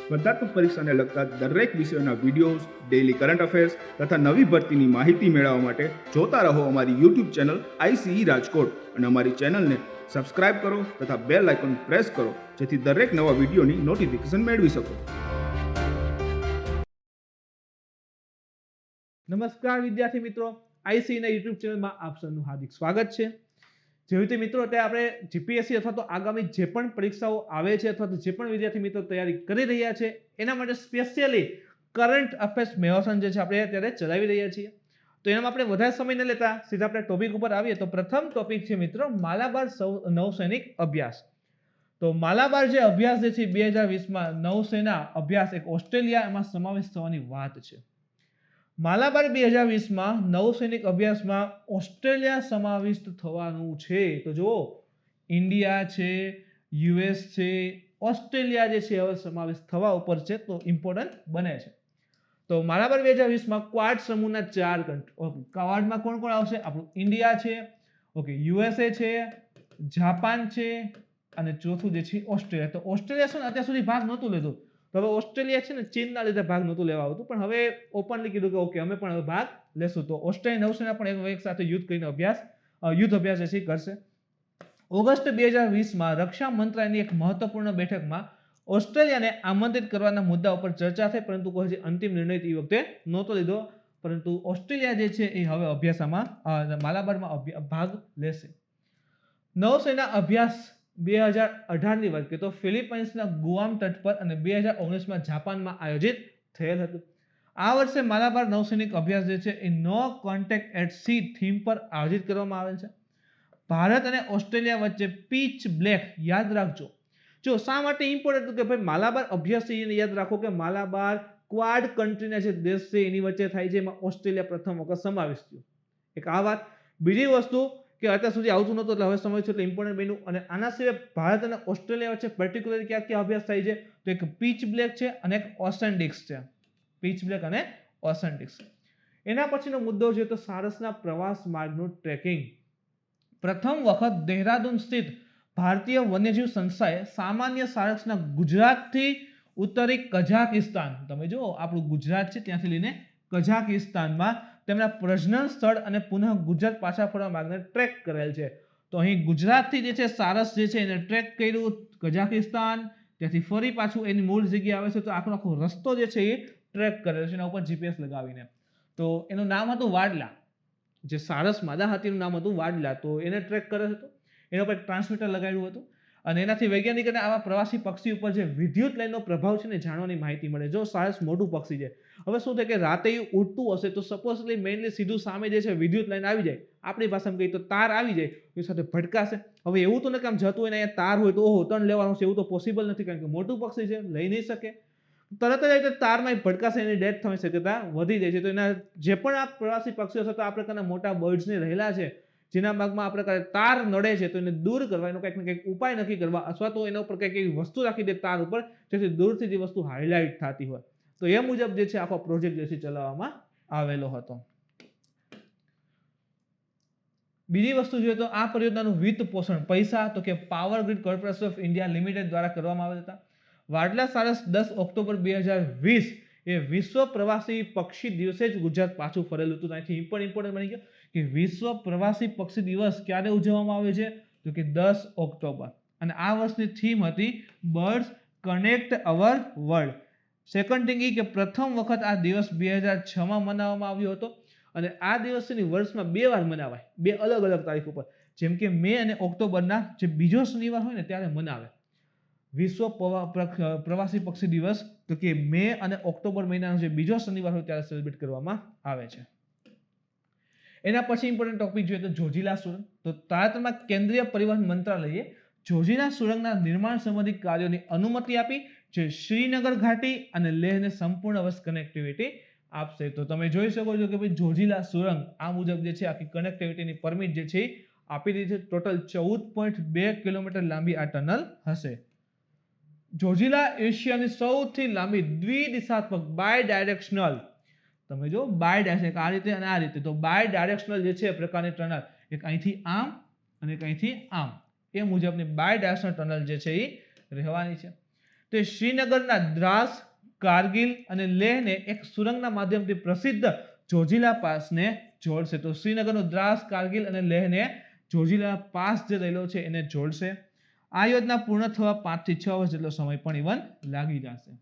સ્પર્ધાત્મક પરીક્ષાને લગતા દરેક વિષયોના વિડીયોઝ, ડેઇલી કરંટ અફેર્સ તથા નવી ભરતીની માહિતી મેળવવા માટે જોતા રહો અમારી યુટ્યુબ ચેનલ ICE રાજકોટ અને અમારી ચેનલને સબસ્ક્રાઇબ કરો તથા બેલ આઇકોન પ્રેસ કરો જેથી દરેક નવા વિડીયોની નોટિફિકેશન મેળવી શકો. નમસ્કાર વિદ્યાર્થી મિત્રો, ICE ના યુટ્યુબ ચેનલમાં આપ સૌનું હાર્દિક સ્વાગત છે. જેવી રીતે મિત્રો અત્યારે આપણે જીપીએસસી અથવા તો આગામી જે પણ પરીક્ષાઓ આવે છે અથવા તો જે પણ વિદ્યાર્થી મિત્રો તૈયારી કરી રહ્યા છે એના માટે સ્પેશિયલી કરંટ અફેર્સ મેરાથોન જે છે આપણે અત્યારે ચલાવી રહ્યા છીએ. તો એનામાં આપણે વધારે સમય ન લેતા સીધા આપણે ટોપિક ઉપર આવીએ તો પ્રથમ ટોપિક છે મિત્રો માલાબાર નૌસૈનિક અભ્યાસ. તો માલાબાર જે અભ્યાસ જે છે 2020માં નૌસેના અભ્યાસ એક ઓસ્ટ્રેલિયામાં સમાવેશ થવાની વાત છે. માલાબાર 2020માં નૌસૈનિક અભ્યાસમાં ઓસ્ટ્રેલિયા સમાવિષ્ટ થવાનું છે. તો જુઓ, ઇન્ડિયા છે, US છે, ઓસ્ટ્રેલિયા જે છે હવે સમાવેશ થવા ઉપર છે, તો ઇમ્પોર્ટન્ટ બને છે. તો માલાબાર 2020માં ક્વાડ સમૂહના 4 કન્ટ્રી, ક્વાડમાં કોણ કોણ આવશે? આપણું ઇન્ડિયા છે, ઓકે, USA છે, જાપાન છે અને ચોથું જે છે ઓસ્ટ્રેલિયા. તો ઓસ્ટ્રેલિયા છે ને અત્યાર સુધી ભાગ નહોતું લીધું. તો હવે ઓસ્ટ્રેલિયા છે ને ચીનના લીધે ભાગ નહોતું લેવા આવતું, પણ હવે ઓપનલી કીધું કે ઓકે અમે પણ હવે ભાગ લેશું. તો ઓસ્ટ્રેલિયા નૌસેના પણ એક સાથે યુદ્ધ કરીને યુદ્ધ અભ્યાસ જે છે કરશે. ઓગસ્ટ 2020માં રક્ષા મંત્રાલયની એક મહત્વપૂર્ણ બેઠકમાં ઓસ્ટ્રેલિયાને આમંત્રિત કરવાના મુદ્દા ઉપર ચર્ચા થઈ, પરંતુ કોઈ અંતિમ નિર્ણય એ વખતે નહોતો લીધો. પરંતુ ઓસ્ટ્રેલિયા જે છે એ હવે અભ્યાસમાં માલાબારમાં ભાગ લેશે. નૌસેના અભ્યાસ 2018ની વાત કરીએ તો ફિલિપાઇન્સના ગુઆમ તટ પર અને 2019માં જાપાનમાં આયોજિત થયેલ હતું. આ વર્ષે માલાબાર નૌસૈનિક અભ્યાસ જે છે એ નો કોન્ટેક્ટ એટ સી થીમ પર આયોજિત કરવામાં આવેલ છે. ભારત અને ઓસ્ટ્રેલિયા વચ્ચે પીચ બ્લેક, યાદ રાખજો. જો શા માટે ઇમ્પોર્ટન્ટ કે ભાઈ માલાબાર અભ્યાસ યાદ રાખો કે માલાબાર ક્વાડ કન્ટ્રીના જે દેશ છે એની વચ્ચે થાય છે, એમાં ઓસ્ટ્રેલિયા પ્રથમ વખત સમાવેશ થયો. એક આ વાત. બીજી વસ્તુ કે અત્યાર સુધી આવતું નહોતું એટલે હવે સમય છે એટલે ઇમ્પોર્ટન્ટ બન્યું. અને આના સિવાય ભારત અને ઓસ્ટ્રેલિયા વચ્ચે પર્ટિક્યુલર ક્યાં અભ્યાસ થાય છે? તો એક પીચ બ્લેક છે અને એક ઓસેન્ડિક્સ છે. પીચ બ્લેક અને ઓસેન્ડિક્સ. એના પછીનો મુદ્દો છે તો સારસના પ્રવાસ માર્ગનું ટ્રેકિંગ. પ્રથમ વખત દહેરાદૂન સ્થિત ભારતીય વન્યજીવ સંસ્થાએ સામાન્ય સારસના ગુજરાતથી ઉત્તરી કઝાકિસ્તાન, તમે જુઓ આપણું ગુજરાત છે ત્યાંથી લઈને કઝાકિસ્તાનમાં તેમના પ્રજનન સ્થળ અને પુનઃ ગુજરાત પાછા ફરવા માર્ગને ટ્રેક કરેલ છે. તો અહીં ગુજરાતથી જે છે સારસ જે છે એને ટ્રેક કર્યું કઝાકિસ્તાન, ત્યાંથી ફરી પાછું એની મૂળ જગ્યાએ આવે છે. તો આખો રસ્તો જે છે એ ટ્રેક કરેલો છે એના ઉપર GPS લગાવીને. તો એનું નામ હતું વાડલા. જે સારસ માદા હાથીનું નામ હતું વાડલા. તો એને ટ્રેક કર્યો હતો, એના ઉપર એક ટ્રાન્સમીટર લગાવ્યું હતું અને એનાથી વૈજ્ઞાનિકોને આવા પ્રવાસી પક્ષી ઉપર જે વિદ્યુત લાઇનનો પ્રભાવ છે ને જાણવાની માહિતી મળે. જો સારસ મોટું પક્ષી છે, હવે શું થાય કે રાતે ઉડતું હશે તો સપોઝલી મેઇનલી સીધું સામે જે છે વિદ્યુત લાઇન આવી જાય, આપણી ભાષામાં કહીએ તો તાર આવી જાય, એ સાથે ભટકાશે. હવે એવું તો ને કામ જતું હોય ને અહીંયા તાર હોય તો ઓહો ટર્ન લેવાનું છે, એવું તો પોસિબલ નથી કારણ કે મોટું પક્ષી છે, લઈ નહીં શકે. તરત જ તારમાં ભટકાશે, એની ડેથ થવાની શક્યતા વધી જાય છે. તો એના જે પણ આ પ્રવાસી પક્ષીઓ છે તો આ પ્રકારના મોટા બર્ડ્સને રહેલા છે જેના ભાગમાં આ પ્રકારે તાર નડે છે તો એને દૂર કરવા એનો કંઈક ને કંઈક ઉપાય નક્કી કરવા અથવા તો એના ઉપર કંઈક એવી વસ્તુ રાખી દે તાર ઉપર જેથી દૂરથી જે વસ્તુ હાઇલાઇટ થતી હોય. તો એ મુજબ જે છે આખો પ્રોજેક્ટ જે છે ચલાવવામાં આવેલો હતો. બીજી વસ્તુ જોઈએ તો આ પરિયોજનાનું વિત્ત પોષણ પૈસા તો કે power grid corporation of India limited દ્વારા કરવામાં આવેલ હતા. વાડલા સારસ 10 ઓક્ટોબર 2020 એ વિશ્વ પ્રવાસી પક્ષી દિવસે જ ગુજરાત પાછું ફરેલું હતું. અહીંથી ઇમ્પોર્ટન્ટ બની ગયો કે વિશ્વ પ્રવાસી પક્ષી દિવસ ક્યારે ઉજવવામાં આવે છે? તો કે 10 ઓક્ટોબર. અને આ વર્ષની થીમ હતી બર્ડ્સ કનેક્ટ અવર વર્લ્ડ. સેકન્ડ થિંગ એ કે પ્રથમ વખત આ દિવસ 2006માં મનાવવામાં આવ્યો હતો અને આ દિવસની વર્ષમાં 2 વાર મનાવાય, 2 અલગ અલગ તારીખ ઉપર, જેમ કે મે અને ઓક્ટોબરના જે બીજો શનિવાર હોય ને ત્યારે મનાવે વિશ્વ પ્રવાસી પક્ષી દિવસ. તો કે મે અને ઓક્ટોબર મહિનાનો જે બીજો શનિવાર હોય ત્યારે સેલિબ્રેટ કરવામાં આવે છે. એના પછી ઇમ્પોર્ટન્ટ ટોપિક જોઈએ તો જોજીલા સુરંગ. તો તાજેતરમાં કેન્દ્રીય પરિવહન મંત્રાલયે જોજીલા સુરંગના નિર્માણ સંબંધિત કાર્યોની અનુમતિ આપી જે શ્રીનગર ઘાટી અને લેહને સંપૂર્ણ વર્ષ કનેક્ટિવિટી આપશે. તો તમે જોઈ શકો છો કે ભાઈ જોજીલા સુરંગ આ મુજબ જે છે આખી કનેક્ટિવિટીની પરમિટ જે છે આપી દીધી છે. ટોટલ 14.2 કિલોમીટર લાંબી આ ટનલ હશે. જોજીલા એશિયાની સૌથી લાંબી દ્વિદિશાત્મક બાય ડાયરેક્શનલ, તમે જો બાય ડાયરેક્શનલ આ રીતે અને આ રીતે, તો બાય ડાયરેક્શનલ જે છે પ્રકારની ટનલ, એક અહીંથી આમ અને એક અહીંથી આમ, એ મુજબની બાય ડાયરેક્શનલ ટનલ જે છે એ રહેવાની છે. તે શ્રીનગરના દ્રાસ, કારગિલ અને લેહને એક સુરંગના માધ્યમથી પ્રસિદ્ધ જોજીલા પાસને જોડશે. તો શ્રીનગરનો દ્રાસ, કારગિલ અને લેહને જોજીલા પાસ જે રહેલો છે એને જોડશે. આ યોજના પૂર્ણ થવા 5 થી 6 વર્ષ જેટલો સમય પણ ઇવન લાગી જશે.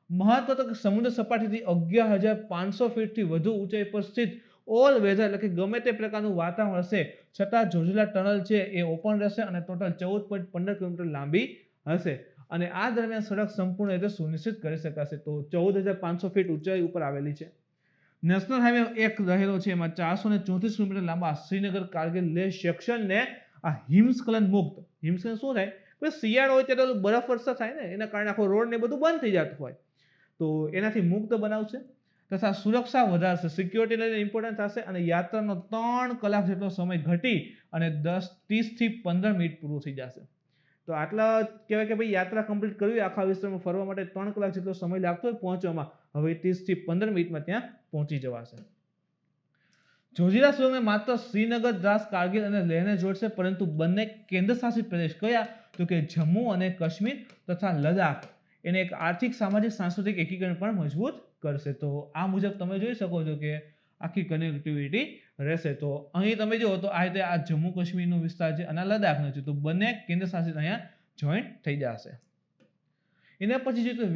મહત્વ તો સમુદ્ર સપાટીથી 11,500 ફીટથી વધુ ઊંચાઈ પર સ્થિત ઓલ વેધર એટલે કે ગમે તે પ્રકારનું વાતાવરણ હશે છતાં જોજીલા ટનલ છે એ ઓપન રહેશે અને ટોટલ 14.15 કિલોમીટર લાંબી હશે અને આ દરમિયાન સડક સંપૂર્ણ રીતે સુનિશ્ચિત કરી શકાશે. તો 14,500 ફીટ ઊંચાઈ ઉપર આવેલી છે. નેશનલ હાઈવે 1 રહેલો છે એમાં 434 કિલોમીટર લાંબા શ્રીનગર કારગિલ લેહ સેક્શનને આ હિમસ્ખલન મુક્ત. હિમસ્ખલન શું થાય કે શિયાળો હોય ત્યારે બરફ વર્ષા થાય ને એના કારણે આખો રોડ ને બધું બંધ થઈ જતું હોય તો એનાથી મુક્ત બનાવશે તથા સુરક્ષા વધારશે, સિક્યોરિટી લઈને ઇમ્પોર્ટન્ટ થશે અને યાત્રાનો 3 કલાક જેટલો સમય ઘટી અને 30 થી 15 મિનિટ પૂરું થઈ જશે. તો આટલા કહેવાય કે ભાઈ યાત્રા કમ્પ્લીટ કરવી આખા વિસ્તારમાં ફરવા માટે 3 કલાક જેટલો સમય લાગતો હોય પહોંચવામાં, હવે 30 થી 15 મિનિટમાં ત્યાં પહોંચી જવાશે. જોજીલા સુરંગને માત્ર શ્રીનગર, દ્રાસ, કારગિલ અને લેહને જોડશે પરંતુ બંને કેન્દ્ર શાસિત પ્રદેશ કયા તો કે જમ્મુ અને કાશ્મીર તથા લદ્દાખ એને એક આર્થિક, સામાજિક, સાંસ્કૃતિક એકીકરણ પણ મજબૂત કરશે. તો આ મુજબ તમે જોઈ શકો છો કે આખી કનેક્ટિવિટી રહેશે. તો અહીં તમે જુઓ તો આ રીતે આ જમ્મુ કાશ્મીરનો વિસ્તાર છે અને લદ્દાખનો છે તો બંને કેન્દ્ર શાસિત અહીંયા જોઈન્ટ થઈ જશે. એના પછી જોઈએ તો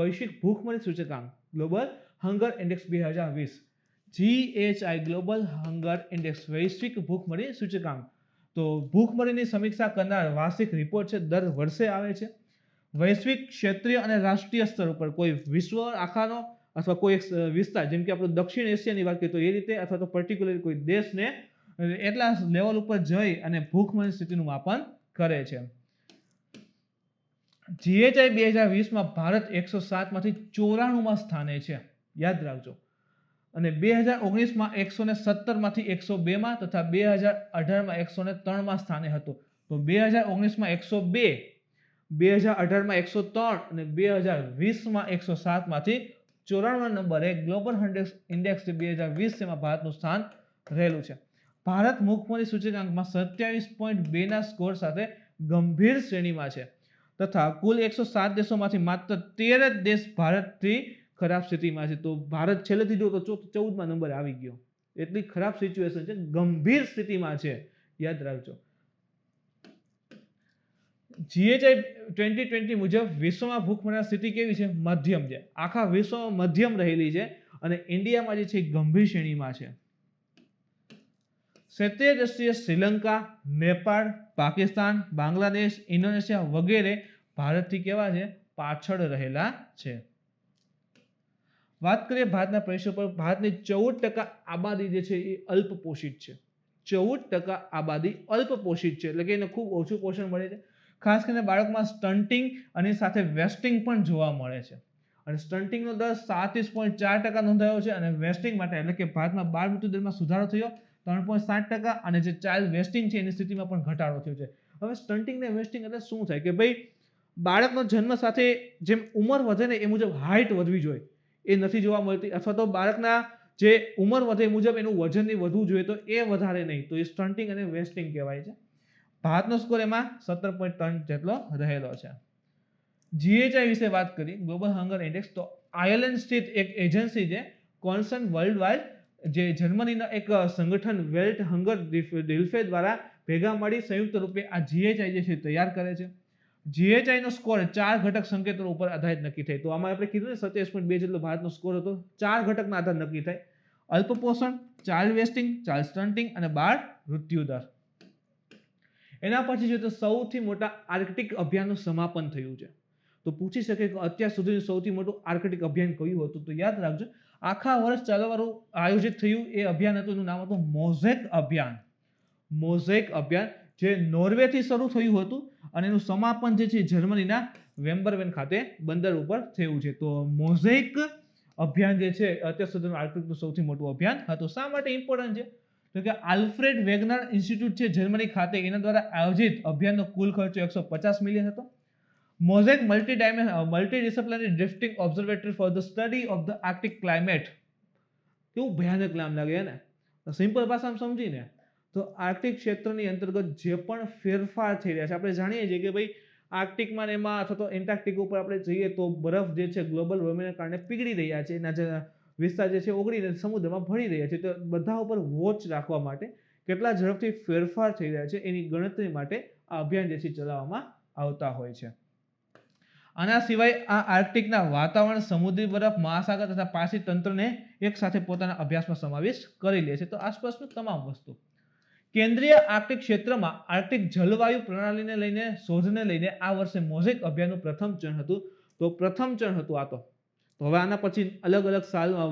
વૈશ્વિક ભૂખમરી સૂચકાંક global hunger index 2020 GHI global hunger index વૈશ્વિક ભૂખમરી સૂચકાંક. તો ભૂખમરીની સમીક્ષા કરનાર વાર્ષિક રિપોર્ટ છે, દર વર્ષે આવે છે. વૈશ્વિક, ક્ષેત્રીય અને રાષ્ટ્રીય સ્તર ઉપર કોઈ વિશ્વ આખાનો અથવા કોઈ એક વિસ્તાર જેમ કે આપણું દક્ષિણ એશિયાની વાત કરીએ તો એ રીતે અથવા તો પર્ટિક્યુલર કોઈ દેશને એટલા લેવલ ઉપર જઈ અને ભૂખમરી સ્થિતિનું માપન કરે છે. GHI 2020માં ભારત 107 માંથી 94માં સ્થાને છે, યાદ રાખજો. અને 2019માં 117 માંથી 102 માં તથા 2018માં 103માં સ્થાને હતું. તો 2019માં 102, 2018માં 103 અને 2020માં 107 માંથી 94 નંબરે ગ્લોબલ ઇન્ડેક્સ 2020 માં ભારતનું સ્થાન રહેલું છે. ભારત ભૂખમરી સૂચકાંકમાં 27.2 ના સ્કોર સાથે ગંભીર શ્રેણીમાં છે તથા કુલ 107 દેશોમાંથી માત્ર 13 જ દેશ ભારતથી ખરાબ સ્થિતિમાં છે. તો ભારત છેલ્લેથી જો તો 14માં નંબરે આવી ગયો. એટલી ખરાબ સિચ્યુએશન છે, ગંભીર સ્થિતિમાં છે, યાદ રાખજો. GHI 2020 મુજબ વિશ્વમાં ભૂખમરીની સ્થિતિ કેવી છે? મધ્યમ છે. આખા વિશ્વમાં મધ્યમ રહેલી છે અને ઇન્ડિયામાં જે છે ગંભીર શ્રેણીમાં છે. ક્ષેત્રીય દ્રષ્ટિએ શ્રીલંકા, નેપાળ, પાકિસ્તાન, બાંગ્લાદેશ, ઇન્ડોનેશિયા વગેરે ભારતથી કેવા છે? પાછળ રહેલા છે. વાત કરીએ ભારતના પ્રદેશો પર, ભારતની 14% આબાદી જે છે એ અલ્પપોષિત છે. 14% આબાદી અલ્પપોષિત છે એટલે કે એને ખૂબ ઓછું પોષણ મળે છે. ખાસ કરીને બાળકમાં સ્ટન્ટિંગ અને સાથે વેસ્ટિંગ પણ જોવા મળે છે અને સ્ટન્ટિંગનો દર 37.4% નોંધાયો છે અને વેસ્ટિંગ માટે એટલે કે ભારતમાં બાળ મૃત્યુ દરમાં સુધારો થયો 3.7% અને જે ચાઇલ્ડ વેસ્ટિંગ છે એની સ્થિતિમાં પણ ઘટાડો થયો છે. હવે સ્ટન્ટિંગ ને વેસ્ટિંગ એટલે શું થાય કે ભાઈ બાળકનો જન્મ સાથે જેમ ઉંમર વધે ને એ મુજબ હાઇટ વધવી જોઈએ એ નથી જોવા મળતી અથવા તો બાળકના જે ઉંમર વધે એ મુજબ એનું વજન વધવું જોઈએ તો એ વધારે નહીં, તો એ સ્ટન્ટિંગ અને વેસ્ટિંગ કહેવાય છે. ભારતનો સ્કોર એમાં 17.3 જેટલો રહેલો છે. GHI વિશે વાત કરી, ગ્લોબલ હંગર ઇન્ડેક્સ, તો આયર્લેન્ડ સ્થિત એક એજન્સી છે કોન્સર્ન વર્લ્ડ વાઇડ જે જર્મનીના એક સંગઠન વેલ્ટ હંગર ડિલ્ફે દ્વારા ભેગા મળી સંયુક્ત રૂપે આ GHI જે છે તૈયાર કરે છે. GHI નો સ્કોર 4 ઘટક સંકેતો ઉપર આધારિત નક્કી થાય. તો આમાં આપણે કીધું ને 27.2 જેટલો ભારતનો સ્કોર હતો, 4 ઘટકના આધાર નક્કી થાય: અલ્પપોષણ, ચાઇલ્ડ વેસ્ટિંગ, ચાઇલ્ડ સ્ટન્ટિંગ અને બાળ મૃત્યુ દર. એના પછી જોઈએ તો સૌથી મોટા આર્કટિક અભિયાનનું સમાપન થયું છે. તો પૂછી શકે કે અત્યાર સુધીનું સૌથી મોટું આર્કટિક અભિયાન કયું હતું? તો યાદ રાખજો, આખા વર્ષ ચાલવાનું આયોજિત થયું એ અભિયાન હતું, એનું નામ હતું મોઝેક અભિયાન. મોઝેક અભિયાન જે નોર્વેથી શરૂ થયું હતું અને એનું સમાપન જે છે જર્મનીના વેમ્બરવેન ખાતે બંદર ઉપર થયું છે. તો મોઝેક અભિયાન જે છે અત્યાર સુધીનું આર્કટિકનું સૌથી મોટું અભિયાન હતું. શા માટે ઇમ્પોર્ટન્ટ છે? તો કે આલ્ફ્રેડ વેગનર ઇન્સ્ટિટ્યૂટ છે જર્મની ખાતે, એના દ્વારા આયોજિત અભિયાનનો કુલ ખર્ચો 150 મિલિયન હતો. Mosaic multidisciplinary ડ્રિફ્ટિંગ observatory for the study of the Arctic climate. કેવું ભયાનક નામ લાગે ને, સિમ્પલ ભાષામાં સમજીને તો આર્કટિક ક્ષેત્રની અંતર્ગત જે પણ ફેરફાર થઈ રહ્યા છે, આપણે જાણીએ છીએ કે ભાઈ આર્કટિકમાં ને એમાં અથવા તો એન્ટાર્કટિક ઉપર આપણે જઈએ તો બરફ જે છે ગ્લોબલ વોર્મિંગને કારણે પીગળી રહ્યા છે, એના જે વિસ્તાર જે છે ઓગળીને સમુદ્રમાં ભળી રહ્યા છે. તો બધા ઉપર વોચ રાખવા માટે કેટલા ઝડપથી ફેરફાર થઈ રહ્યા છે એની ગણતરી માટે આ અભિયાન જે છે ચલાવવામાં આવતા હોય છે. આના સિવાય આ આર્કટિકના વાતાવરણ, સમુદ્રી બરફ, મહાસાગર તથા પારસી તંત્રને એક સાથે પોતાના અભ્યાસમાં સમાવેશ કરી લે છે. તો આસપાસની તમામ વસ્તુ. કેન્દ્રીય આર્કટિક ક્ષેત્રમાં આર્કટિક જલવાયુ પ્રણાલીને લઈને શોધને લઈને આ વર્ષે મોઝેક અભિયાનનું પ્રથમ ચરણ હતું. તો પ્રથમ ચરણ હતું આ તો હવે આના પછી અલગ અલગ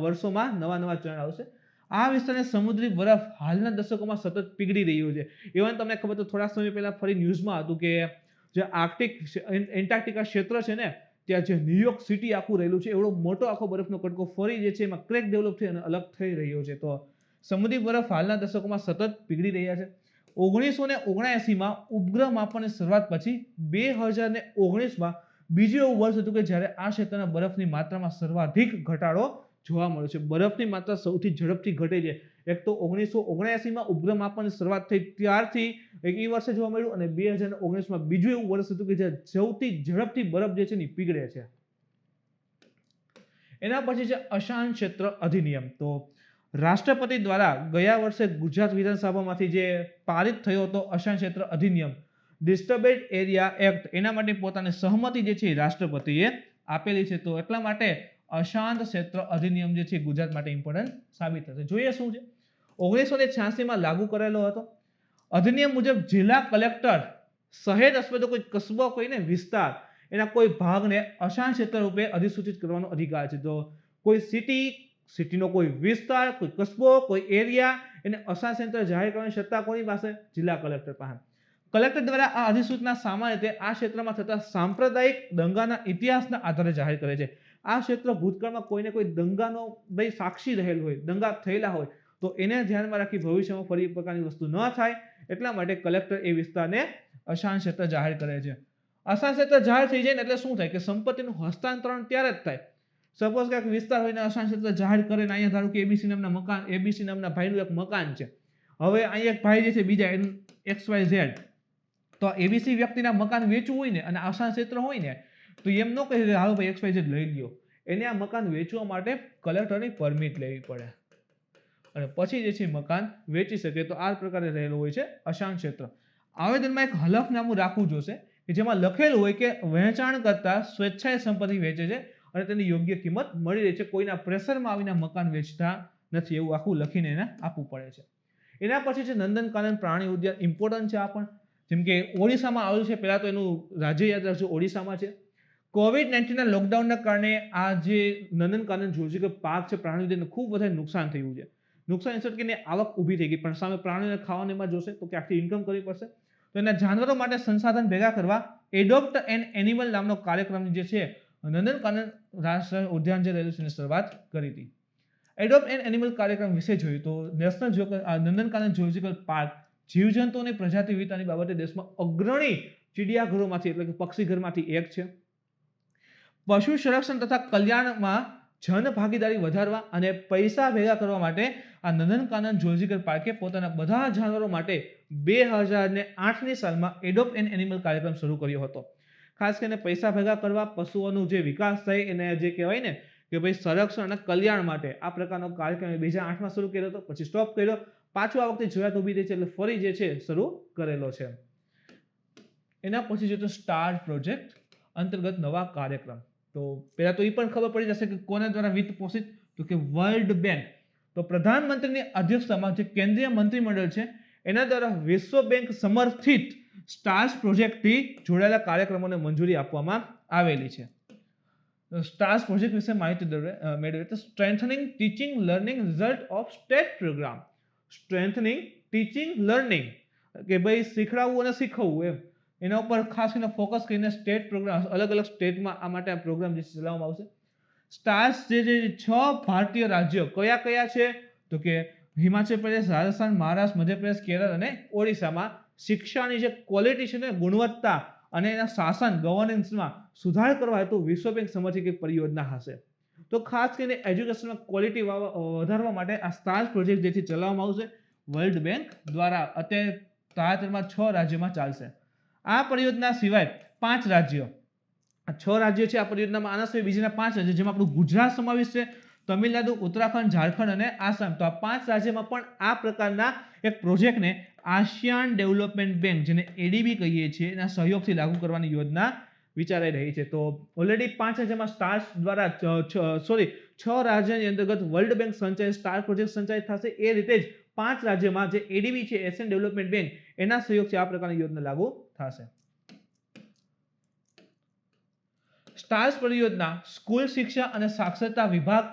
વર્ષોમાં નવા નવા ચરણ આવશે. આ વિસ્તારને સમુદ્રી બરફ હાલના દશકોમાં સતત પીગળી રહ્યો છે. ઇવન તમને ખબર તો થોડા સમય પહેલા ફરી ન્યૂઝમાં હતું કે જે આર્કટિક એન્ટાર્કટિકા ક્ષેત્ર છે ને ત્યાં જે ન્યુયોર્ક સિટી આખું રહેલું છે એવડો મોટો આખો બરફનો કટકો ફરી જે છે એમાં ક્રેક ડેવલપ થઈ અને અલગ થઈ રહ્યો છે. તો સમુદ્રી બરફ હાલના દશકોમાં સતત પીગળી રહ્યા છે. 1979માં ઉપગ્રહ માપનની શરૂઆત પછી 2019માં બીજું એવું વર્ષ હતું કે જ્યારે આ ક્ષેત્રના બરફની માત્રામાં સર્વાધિક ઘટાડો જોવા મળ્યો છે. બરફની માત્રા સૌથી ઝડપથી ઘટે છે. એક તો 1979માં ઉપગ્રહ માપનની શરૂઆત થઈ ત્યારથી એક એ વર્ષે જોવા મળ્યું અને 2019માં બીજું એવું વર્ષ હતું કે જ્યાં સૌથી ઝડપથી બરફ જે છે ને પીગળે છે. એના પછી છે અશાંત ક્ષેત્ર અધિનિયમ. તો રાષ્ટ્રપતિ દ્વારા ગયા વર્ષે ગુજરાત વિધાનસભામાંથી જે પારિત થયો હતો અશાંત ક્ષેત્ર અધિનિયમ, ડિસ્ટર્બેડ એરિયા એક્ટ, એના માટે પોતાની સહમતિ જે છે રાષ્ટ્રપતિએ આપેલી છે. તો એટલા માટે અશાંત ક્ષેત્ર અધિનિયમ જે છે ગુજરાત માટે ઇમ્પોર્ટન્ટ સાબિત થશે. જોઈએ શું છે. 1986માં લાગુ કરેલો હતો. અધિનિયમ મુજબ જિલ્લા કલેક્ટર શહેર અથવા તો કોઈ કસ્બો કોઈને વિસ્તાર એના કોઈ ભાગને અશાંત ક્ષેત્ર રૂપે અધિસૂચિત કરવાનો અધિકાર છે. તો કોઈ સિટીનો કોઈ વિસ્તાર, કોઈ કસ્બો, કોઈ એરિયા એને અશાંત ક્ષેત્ર જાહેર કરવાની સત્તા કોની પાસે? જિલ્લા કલેક્ટર પાસે. કલેક્ટર દ્વારા આ અધિસૂચના સામાન્ય રીતે આ ક્ષેત્રમાં થતા સાંપ્રદાયિક દંગાના ઇતિહાસના આધારે જાહેર કરે છે. આ ક્ષેત્ર ભૂતકાળમાં કોઈને કોઈ દંગાનો સાક્ષી રહેલ હોય, દંગા થયેલા હોય તો એને ધ્યાનમાં રાખી ભવિષ્યમાં ફરી પ્રકારની વસ્તુ ન થાય એટલા માટે કલેક્ટર એ વિસ્તારને અશાંત ક્ષેત્ર જાહેર કરે છે. અશાંત ક્ષેત્ર જાહેર થઈ જાય ને એટલે શું થાય કે સંપત્તિનું હસ્તાંતરણ ત્યારે જ થાય. સપોઝ કે વિસ્તાર હોય ને અશાંત ક્ષેત્ર જાહેર કરે ને અહીંયા ધારો કે એબીસી નામના મકાન, એબીસી નામના ભાઈનું એક મકાન છે. હવે અહીંયા એક ભાઈ જે છે બીજા એનું XYZ, તો એબીસી વ્યક્તિના મકાન વેચવું હોય ને અને અશાંત ક્ષેત્ર હોય ને તો એમ ન કહે કે હાલો ભાઈ XYZ લઈ લ્યો. એને આ મકાન વેચવા માટે કલેક્ટરની પરમિટ લેવી પડે અને પછી જે છે મકાન વેચી શકે. તો આ પ્રકારે રહેલું હોય છે અશાંત ક્ષેત્ર. આવેદનમાં એક હલફનામું રાખવું જોશે કે જેમાં લખેલું હોય કે વહેંચાણ કરતા સ્વેચ્છાએ સંપત્તિ વેચે છે અને તેની યોગ્ય કિંમત મળી રહી છે. કોઈના પ્રેશરમાં આવીને મકાન વેચતા નથી એવું આખું લખીને એને આપવું પડે છે. એના પછી છે નંદનકાનન પ્રાણી ઉદ્યાન. ઇમ્પોર્ટન્ટ છે આ પણ. જેમ કે ઓડિશામાં આવેલું છે. પહેલા તો એનું રાજ્ય યાદ રાખજો, ઓડિશામાં છે. COVID-19ના લોકડાઉનના કારણે આ જે નંદનકાનન ઝૂઓલોજીકલ પાર્ક છે પ્રાણી ઉદ્યાનને ખૂબ વધારે નુકસાન થયું છે. નુકસાન એટલે કે એની આવક ઊભી થઈ ગઈ પણ સામે પ્રાણીઓને ખાવાને એમાં જોશે તો કે આખી ઇન્કમ કરવી પડશે. તો એના જાનવરો માટે સંસાધન ભેગા કરવા એડોપ્ટ એન એનિમલ નામનો કાર્યક્રમ જે છે નંદનકાનન રાષ્ટ્રીય ઉદ્યાન જે રહેલું છે એની શરૂઆત કરી હતી. એડોપ્ટ એન એનિમલ કાર્યક્રમ વિશે જોઈએ તો નંદનકાનન ઝૂઓલોજીકલ પાર્ક જીવજંતુઓની પ્રજાતિ વિવિધતાની બાબતે દેશમાં અગ્રણી ચિડિયાઘરોમાંથી એટલે કે પક્ષીઘરમાંથી એક છે. પશુ સંરક્ષણ તથા કલ્યાણમાં જન ભાગીદારી વધારવા અને પૈસા ભેગા કરવા માટે આ નંદનકાનન ઝૂઓલોજીકલ પાર્કે પોતાના બધા જાનવરો માટે 2008ની સાલમાં એડોપ્ટ એન એનિમલ કાર્યક્રમ શરૂ કર્યો હતો. ખાસ કરીને પૈસા ભેગા કરવા, પશુઓનું જે વિકાસ થાય એને જે કહેવાય ને કે ભાઈ સંરક્ષણ અને કલ્યાણ માટે આ પ્રકારનો કાર્યક્રમ 2008માં શરૂ કર્યો હતો, પછી સ્ટોપ કર્યો, પાછું આ વખતે જરૂરિયાત ઊભી થઈ છે એટલે ફરી જે છે શરૂ કરેલો છે. એના પછી જો તો સ્ટાર પ્રોજેક્ટ અંતર્ગત નવા કાર્યક્રમ. તો પહેલા તો એ પણ ખબર પડી જશે કે કોના દ્વારા વિત્ત પોષિત, તો કે વર્લ્ડ બેંક. તો પ્રધાનમંત્રીની અધ્યક્ષતામાં જે કેન્દ્રીય મંત્રીમંડળ છે એના દ્વારા વિશ્વ બેંક સમર્થિત સ્ટાર્સ પ્રોજેક્ટથી જોડાયેલા કાર્યક્રમોને મંજૂરી આપવામાં આવેલી છે. સ્ટાર્સ પ્રોજેક્ટ વિશે માહિતી મેળવીએ તો strengthening teaching learning result of state programme. Strengthening teaching learning કે ભાઈ શીખડાવવું અને શીખવવું એમ એના ઉપર ખાસ કરીને ફોકસ કરીને સ્ટેટ પ્રોગ્રામ અલગ અલગ સ્ટેટમાં આ માટે આ પ્રોગ્રામ જે ચલાવવામાં આવશે. સ્ટાર્સ જે 6 ભારતીય રાજ્યો કયા કયા છે તો કે હિમાચલ પ્રદેશ, રાજસ્થાન, મહારાષ્ટ્ર, મધ્યપ્રદેશ, કેરળ અને ઓડિશામાં શિક્ષાની જે ક્વોલિટી છે ને ગુણવત્તા અને એના શાસન ગવર્નન્સમાં સુધાર કરવા હેતુ વિશ્વ બેંક સમર્થિત એક પરિયોજના હશે. તો ખાસ કરીને એજ્યુકેશનમાં ક્વોલિટી વધારવા માટે આ સ્ટાર્સ પ્રોજેક્ટ જેથી ચલાવવામાં આવશે વર્લ્ડ બેંક દ્વારા. અત્યારે તાજેતરમાં 6 રાજ્યોમાં ચાલશે. આ પરિયોજના સિવાય 5 રાજ્યો, આ 6 રાજ્યો છે આ પરિયોજનામાં, આના સિવાય બીજાના 5 રાજ્યો જેમાં આપણું ગુજરાત સમાવેશ છે, તમિલનાડુ, ઉત્તરાખંડ, ઝારખંડ અને આસામ. તો આ 5 રાજ્યમાં પણ આ પ્રકારના એક પ્રોજેક્ટને આસિયાન ડેવલપમેન્ટ બેંક, જેને એડીબી કહીએ છીએ, એના સહયોગથી લાગુ કરવાની યોજના વિચારાઈ રહી છે. તો ઓલરેડી 5 રાજ્યમાં સ્ટાર્સ દ્વારા 6 રાજ્યની અંતર્ગત વર્લ્ડ બેંક સંચાલિત સ્ટાર પ્રોજેક્ટ સંચાલિત થશે. એ રીતે જ 5 રાજ્યમાં જે એડીબી છે, એશિયન ડેવલપમેન્ટ બેંક, એના સહયોગથી આ પ્રકારની યોજના લાગુ થશે. સ્ટાર્સ પરિયોજના સ્કૂલ શિક્ષા અને સાક્ષરતા વિભાગ,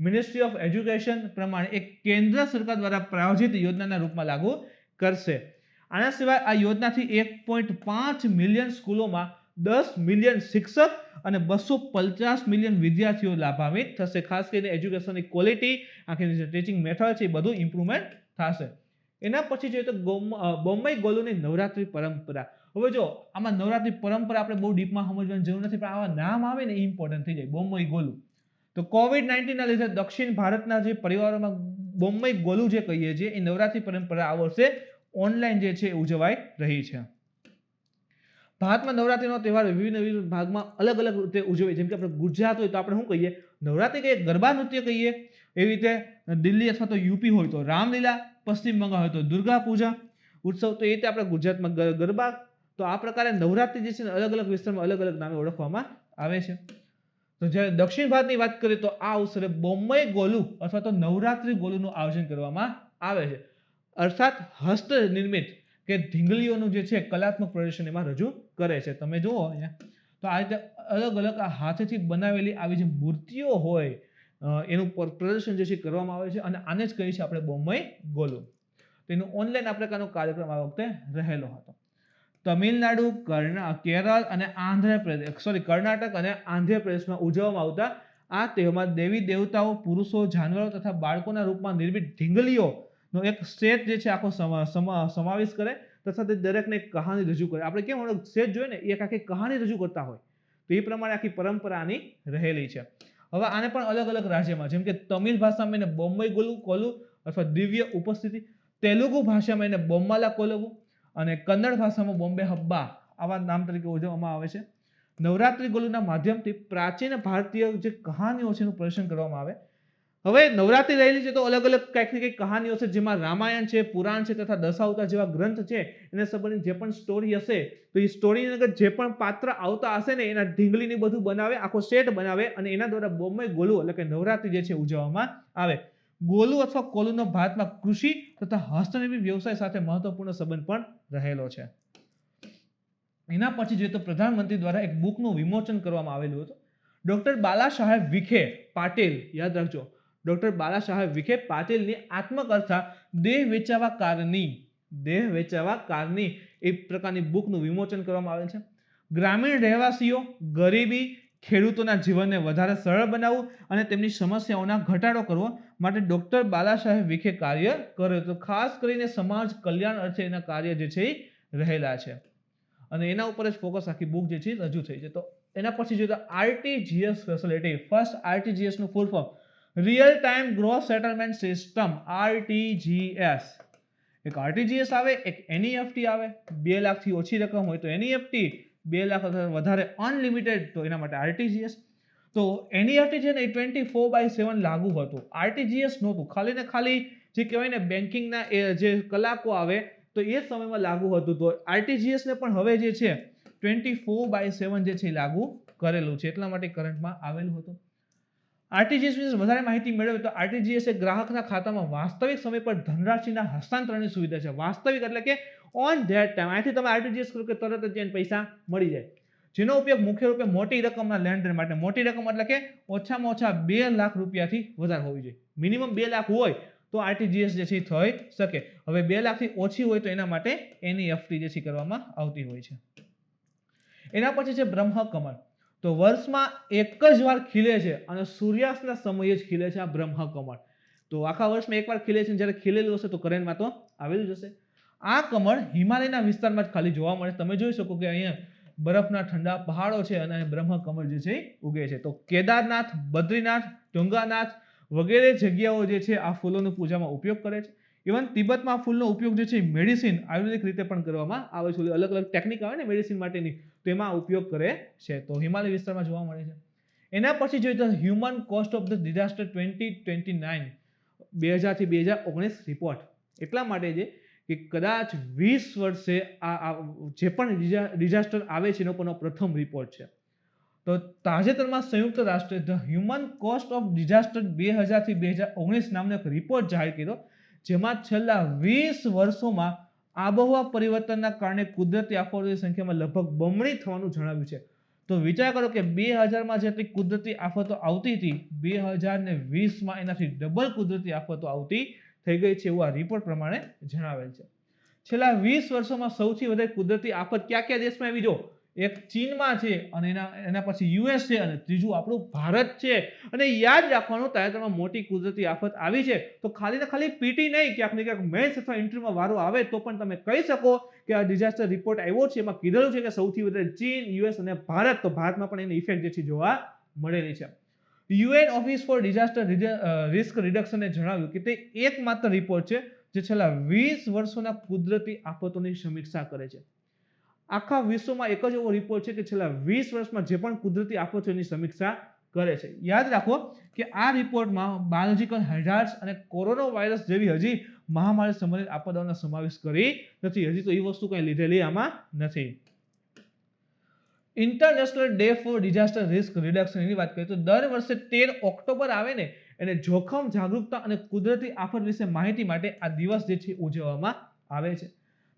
મિનિસ્ટ્રી ઓફ એજ્યુકેશન પ્રમાણે એક કેન્દ્ર સરકાર દ્વારા પ્રાયોજિત યોજનાના રૂપમાં લાગુ કરશે. આના સિવાય આ યોજનાથી 1.5 મિલિયન સ્કૂલોમાં 10 મિલિયન શિક્ષક અને 250 મિલિયન વિદ્યાર્થીઓ લાભાન્વિત થશે. ખાસ કરીને એજ્યુકેશનની ક્વોલિટી, આખી જે ટીચિંગ મેથડ છે, એ બધું ઇમ્પ્રુવમેન્ટ થશે. એના પછી જોઈએ તો બોમ્બઈ ગોલુની નવરાત્રી પરંપરા. હવે જો આમાં નવરાત્રી પરંપરા આપણે બહુ ડીપમાં સમજવાની જરૂર નથી, પણ આવા નામ આવે ને ઇમ્પોર્ટન્ટ થઈ જાય. બોમ્બઈ ગોલુ તો કોવિડ-19 ના લીધે દક્ષિણ ભારતના જે પરિવારોમાં બોમ્બઈ ગોલુ જે કહીએ છીએ, એ નવરાત્રી પરંપરા આ વર્ષે ઓનલાઈન જે છે ઉજવાઈ રહી છે. ભારતમાં નવરાત્રીનો તહેવાર વિવિધ ભાગમાં અલગ અલગ રીતે ઉજવાય. જેમ કે આપણે ગુજરાત હોય તો આપણે શું કહીએ, નવરાત્રી કહીએ, ગરબા નૃત્ય કહીએ. એવી રીતે દિલ્હી અથવા તો યુપી હોય તો રામલીલા, પશ્ચિમ બંગાળ હોય તો દુર્ગા પૂજા ઉત્સવ. તો એ રીતે આપણે ગુજરાતમાં ગરબા. તો આ પ્રકારે નવરાત્રી જે છે ને અલગ અલગ વિસ્તારમાં અલગ અલગ નામે ઓળખવામાં આવે છે. તો જ્યારે દક્ષિણ ભારતની વાત કરીએ તો આ અવસરે બોમ્બઈ ગોલુ અથવા તો નવરાત્રી ગોલુનું આયોજન કરવામાં આવે છે. અર્થાત હસ્ત નિર્મિત કે ઢીંગલીઓનું જે છે કલાત્મક પ્રદર્શન એમાં રજૂ કરે છે. તમે જુઓ અહીંયા તો આ રીતે અલગ અલગ આ હાથેથી બનાવેલી આવી જે મૂર્તિઓ હોય એનું પ્રદર્શન જે છે કરવામાં આવે છે, અને આને જ કહીએ છીએ આપણે બોમ્બઈ ગોલુ. તેનું ઓનલાઈન આ પ્રકારનો કાર્યક્રમ આ વખતે રહેલો હતો. તમિલનાડુ, કેરળ અને કર્ણાટક અને આંધ્રપ્રદેશમાં ઉજવવામાં આવતા આ તહેવારમાં દેવી દેવતાઓ, પુરુષો, જાનવરો તથા બાળકોના રૂપમાં નિર્મિત ઢીંગલીઓનો એક સેટ જે છે આખો સમાવેશ કરે તથા તે દરેકને એક કહાની રજૂ કરે. આપણે કેમ સેટ જોઈએ ને, એક આખી કહાની રજૂ કરતા હોય, તો એ પ્રમાણે આખી પરંપરાની રહેલી છે. હવે આને પણ અલગ અલગ રાજ્યમાં, જેમ કે તમિલ ભાષામાં એને બોમ્બઈ કોલુ અથવા દિવ્ય ઉપસ્થિતિ, તેલુગુ ભાષામાં એને બોમ્માલા કોલુ અને કન્નડ ભાષામાં બોમ્બે હબ્બા આવા નામ તરીકે ઉજવવામાં આવે છે. નવરાત્રી ગોલુના માધ્યમથી પ્રાચીન ભારતીય જે કહાનીઓ છે એનું પ્રદર્શન કરવામાં આવે. હવે નવરાત્રી રહેલી છે તો અલગ અલગ કંઈક ને કંઈક કહાનીઓ છે, જેમાં રામાયણ છે, પુરાણ છે તથા દશાવતાર જેવા ગ્રંથ છે, એને સંબંધિત જે પણ સ્ટોરી હશે તો એ સ્ટોરીની અંદર જે પણ પાત્ર આવતા હશે ને એના ઢીંગલીની બધું બનાવે, આખો સેટ બનાવે અને એના દ્વારા બોમ્બઈ ગોલુ એટલે કે નવરાત્રી જે છે ઉજવવામાં આવે. ગોલુ અથવા કોલુનો ભારતમાં કૃષિ તથા હસ્તનિર્મિત વ્યવસાય સાથે મહત્વપૂર્ણ સંબંધ પણ રહેલો છે. એના પછી જોઈએ તો પ્રધાનમંત્રી દ્વારા એક બુકનું વિમોચન કરવામાં આવેલું હતું. ડોક્ટર બાલા સાહેબ વિખે પાટીલ, યાદ રાખજો, ડોક્ટર બાલા સાહેબ વિખે પાટીલની આત્મકથા દેહ વેચાવા કારની એ પ્રકારની બુકનું વિમોચન કરવામાં આવેલ છે. ગ્રામીણ રહેવાસીઓ, ગરીબી, ખેડૂતોના જીવનને વધારે સરળ બનાવવું અને તેમની સમસ્યાઓના ઘટાડો કરવો માટે ડોક્ટર બાલા સાહેબ વિખે કાર્ય કર્યું. તો ખાસ કરીને સમાજ કલ્યાણ અર્થે એના કાર્ય જે છે એ રહેલા છે અને એના ઉપર જ ફોકસ આખી બુક જે છે રજૂ થઈ છે. તો એના પછી જોઈએ તો આરટીજીએસ ફેસિલિટી. ફર્સ્ટ આરટીજીએસ નું full form real time gross settlement system, RTGS. એક આરટીજીએસ આવે, એક એનઈએફટી આવે. 2 લાખથી ઓછી રકમ હોય તો એનઈએફટી, 2 લાખ અથવા વધારે અનલિમિટેડ તો એના માટે આરટીજીએસ. તો એનઈએફટી છે ને એ 24/7 લાગુ હતું, આરટીજીએસ નહોતું. ખાલી ને ખાલી જે કહેવાય ને બેન્કિંગના જે કલાકો આવે તો એ સમયમાં લાગુ હતું. તો આરટીજીએસ ને પણ હવે જે છે 24/7 જે છે લાગુ કરેલું છે, એટલા માટે કરંટમાં આવેલું હતું. આરટીજીએસ વિશે વધારે માહિતી મેળવે તો આરટીજીએસ એ ગ્રાહકના ખાતામાં વાસ્તવિક સમય પર ધનરાશિના હસ્તાંતરણની સુવિધા છે. વાસ્તવિક એટલે કે ઓન ધેટ ટાઈમ. અહીંથી તમે આરટીજીએસ કરો કે તરત જ પૈસા મળી જાય. જેનો ઉપયોગ મુખ્ય રૂપે મોટી રકમના લેણદેણ માટે. મોટી રકમ એટલે કે ઓછામાં ઓછા 2 લાખ રૂપિયાથી વધારે હોવી જોઈએ. મિનિમમ 2 લાખ હોય તો આરટીજીએસ જે છે થઈ શકે. હવે 2 લાખથી ઓછી હોય તો એના માટે એનઈએફટી જે છે કરવામાં આવતી હોય છે. એના પછી છે બ્રહ્મકમળ. તો વર્ષમાં એક જ વાર ખીલે છે અને સૂર્યાસ્તના સમયે જ ખીલે છે આ બ્રહ્મકમળ. તો આખા વર્ષમાં એકવાર ખીલે છે, જ્યારે ખીલેલું હશે તો કરંટમાં તો આવેલું જ હશે. આ કમળ હિમાલયના વિસ્તારમાં જ ખાલી જોવા મળે. તમે જોઈ શકો કે અહીંયા બરફના ઠંડા પહાડો છે અને બ્રહ્મકમળ જે છે ઉગે છે. તો કેદારનાથ, બદ્રીનાથ, ટુંગાનાથ વગેરે જગ્યાઓ જે છે આ ફૂલોની પૂજામાં ઉપયોગ કરે છે. ઇવન તિબેટમાં ફૂલનો ઉપયોગ જે છે મેડિસિન આયુર્વેદિક રીતે પણ કરવામાં આવે છે. અલગ અલગ ટેકનિક આવે ને મેડિસિન માટેની, તો એમાં ઉપયોગ કરે છે. તો હિમાલય વિસ્તારમાં જોવા મળે છે. એના પછી જોઈએ તો human cost of the disaster 2029 2000 થી 2019 રિપોર્ટ એટલા માટે છે કે કદાચ 20 વર્ષે આ જે પણ ડિઝાસ્ટર આવે છે એનો પણ પ્રથમ રિપોર્ટ છે. તો તાજેતરમાં સંયુક્ત રાષ્ટ્રે the human cost of disaster 2000 થી 2019 નામનો એક રિપોર્ટ જાહેર કર્યો, જેમાં છેલ્લા 20 વર્ષોમાં આબોહવા પરિવર્તનના કારણે કુદરતી આફતોની સંખ્યામાં લગભગ બમણી થવાનું જણાવ્યું છે. તો વિચાર કરો કે 2000માં જેટલી કુદરતી આફતો આવતી હતી, 2020માં એનાથી ડબલ કુદરતી આફતો આવતી થઈ ગઈ છે, એવું આ રિપોર્ટ પ્રમાણે જણાવેલ છે. છેલ્લા 20 વર્ષોમાં સૌથી વધારે કુદરતી આફત કયા દેશમાં આવી? જો એક ચીનમાં છે, અને એના પછી યુએસ છે, અને ત્રીજું આપણું ભારત છે. અને યાદ રાખવાનું, તાજેતરમાં મોટી કુદરતી આફત આવી છે તો ખાલી ને ખાલી પીટી નહીં, ક્યાંક ને ક્યાંક મેન્સ અથવા ઇન્ટરવ્યુમાં વારો આવે તો પણ તમે કહી શકો કે આ ડિઝાસ્ટર રિપોર્ટ આવ્યો છે, એમાં કીધેલું છે કે સૌથી વધારે ચીન, યુએસ અને ભારત. તો ભારતમાં પણ એની ઇફેક્ટ જે છે જોવા મળેલી છે. UN office for disaster risk રિડક્શને જણાવ્યું કે તે એકમાત્ર રિપોર્ટ છે જે છેલ્લા 20 વર્ષોના કુદરતી આફતોની સમીક્ષા કરે છે. આખા વિશ્વમાં એક જ એવો રિપોર્ટ છે કે છેલ્લા 20 વર્ષમાં જે પણ કુદરતી આફતોની સમીક્ષા કરે છે. યાદ રાખો કે આ રિપોર્ટમાં બાયોલોજિકલ હેઝાર્ડ્સ અને કોરોના વાયરસ જેવી હજી મહામારી સંબંધિત આપદાઓનો સમાવેશ કરી નથી. હજી તો એ વસ્તુ કંઈ લીધેલી આમાં નથી. International day for disaster risk reduction એની વાત કરીએ તો દર વર્ષે 13 ઓક્ટોબર આવે ને એને જોખમ જાગૃતતા અને કુદરતી આફત વિશે માહિતી માટે આ દિવસ જે છે ઉજવવામાં આવે છે.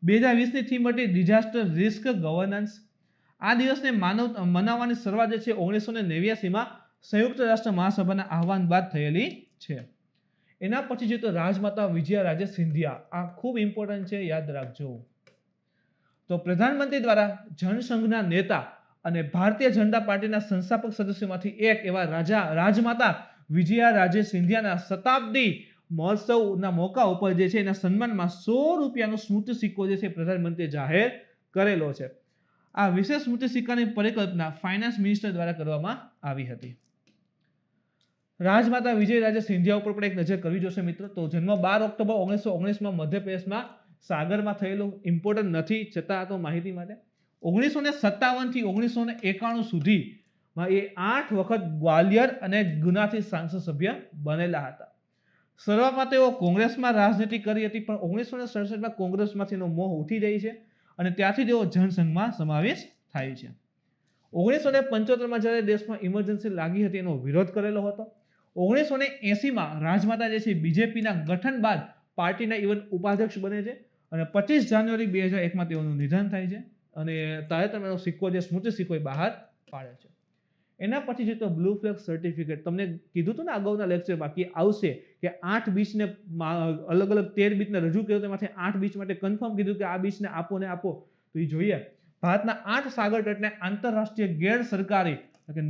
2020ની થીમ હતી ડિઝાસ્ટર રિસ્ક ગવર્નન્સ. આ દિવસને મનાવવાની શરૂઆત જે છે 1989માં સંયુક્ત રાષ્ટ્ર મહાસભાના આહવાન બાદ થયેલી છે. એના પછી જોઈએ તો રાજમાતા વિજયા રાજે સિંધિયા, આ ખૂબ ઇમ્પોર્ટન્ટ છે, યાદ રાખજો. તો પ્રધાનમંત્રી દ્વારા જનસંઘના નેતા અને ભારતીય જનતા પાર્ટીના સંસ્થાપક સદસ્યોમાંથી એક એવા રાજમાતા વિજયા રાજે સિંધિયાના શતાબ્દી મહોત્સવના મોકા ઉપર જે છે એના સન્માનમાં 100 રૂપિયાનો સ્મૃતિ સિક્કો જે છે પ્રધાનમંત્રીએ જાહેર કરેલો છે. આ વિશેષ સ્મૃતિ સિક્કાની પરિકલ્પના ફાઇનાન્સ મિનિસ્ટર દ્વારા કરવામાં આવી હતી. રાજમાતા વિજય રાજે સિંધિયા ઉપર પણ એક નજર કરવી જોશે મિત્રો. તો જન્મ 12 ઓક્ટોબર 1919માં મધ્યપ્રદેશમાં સાગરમાં થયેલો, ઇમ્પોર્ટન્ટ નથી છતાં આ તો માહિતી માટે. 1957 થી 1991 સુધીમાં એ 8 વખત ગ્વાલિયર અને ગુનાથી સાંસદ સભ્ય બનેલા હતા. શરૂઆતમાં તેઓ કોંગ્રેસમાં રાજનીતિ કરી હતી, પણ 1967માં કોંગ્રેસમાંથી એનો મોહ ઉઠી જાય છે અને ત્યાંથી તેઓ જનસંઘમાં સમાવેશ થાય છે. 1975માં જ્યારે દેશમાં ઇમરજન્સી લાગી હતી એનો વિરોધ કરેલો હતો. 1980માં રાજમાતા જે છે બીજેપીના ગઠન બાદ પાર્ટીના ઇવન ઉપાધ્યક્ષ બને છે અને 25 જાન્યુઆરી 2001માં તેઓનું નિધન થાય છે અને તાજેતરમાં એનો સિક્કો જે સ્મૃતિ સિક્કો એ બહાર પાડે છે. એના પછી જે તો બ્લુ ફ્લેગ સર્ટિફિકેટ, તમને કીધું હતું ને અગાઉના લેક્ચર બાકી આવશે કે 8 બીચને અલગ અલગ 13 બીચને રજૂ કર્યો, તેમાંથી 8 બીચ માટે કન્ફર્મ કીધું કે આ બીચને આપો ને આપો. તો એ જોઈએ, ભારતના 8 સાગર તટને આંતરરાષ્ટ્રીય ગેર સરકારી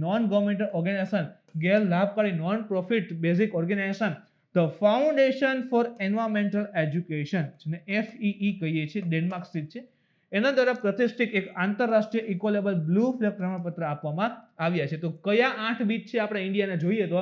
નોન ગવર્મેન્ટલ ઓર્ગેનાઇઝેશન, ગેર લાભકારી non profit basic organisation the foundation for environmental education, જેને FEE કહીએ છીએ, ડેનમાર્ક સ્થિત છે, એના દ્વારા પ્રતિષ્ઠિત એક આંતરરાષ્ટ્રીય ઇકોલેબલ બ્લુ ફ્લેગ પ્રમાણપત્ર આપવામાં આવ્યા છે. તો કયા 8 બીચ છે આપણે ઇન્ડિયાને જોઈએ તો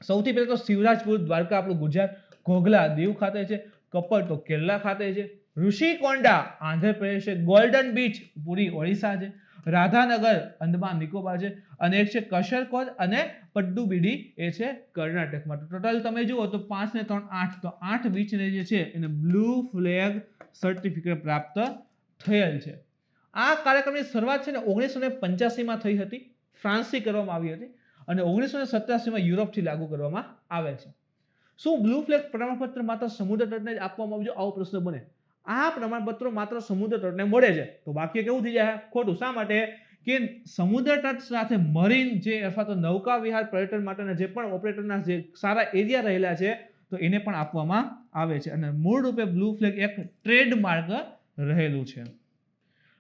સૌથી પહેલા તો શિવરાજપુર દ્વારકા આપણું ગુજરાત, ઘોઘલા દીવ ખાતે છે, કપલ તો કેરલા ખાતે છે, ઋષિકોંડા આંધ્રપ્રદેશ છે, ગોલ્ડન બીચ પુરી ઓડિશા છે, રાધાનગર અંદમાન નિકોબાર છે, અને એક છે કશરકોટ અને પડ્ડુબીડી એ છે કર્ણાટકમાં. ટોટલ તમે જુઓ તો 5 ને 3 8, તો 8 બીચને જે છે એને બ્લુ ફ્લેગ સર્ટિફિકેટ પ્રાપ્ત થયેલ છે. આ કાર્યક્રમની શરૂઆત છે ને 1985માં થઈ હતી, ફ્રાન્સથી કરવામાં આવી હતી અને 1987માં યુરોપથી લાગુ કરવામાં આવેલ છે. શું બ્લુ ફ્લેગ પ્રમાણપત્ર માત્ર સમુદ્ર તટને જ આપવામાં આવ્યું? આવો પ્રશ્ન બને. આ પ્રમાણપત્રો માત્ર સમુદ્ર તટને મળે છે, તો બાકી કેવું થઈ જાય? ખોટું. શા માટે? કે સમુદ્ર તટ સાથે મરીન જે અથવા તો નૌકા વિહાર પર્યટન માટેના જે પણ ઓપરેટરના જે સારા એરિયા રહેલા છે તો એને પણ આપવામાં આવે છે અને મૂળ રૂપે બ્લુ ફ્લેગ એક ટ્રેડમાર્ક રહેલું છે.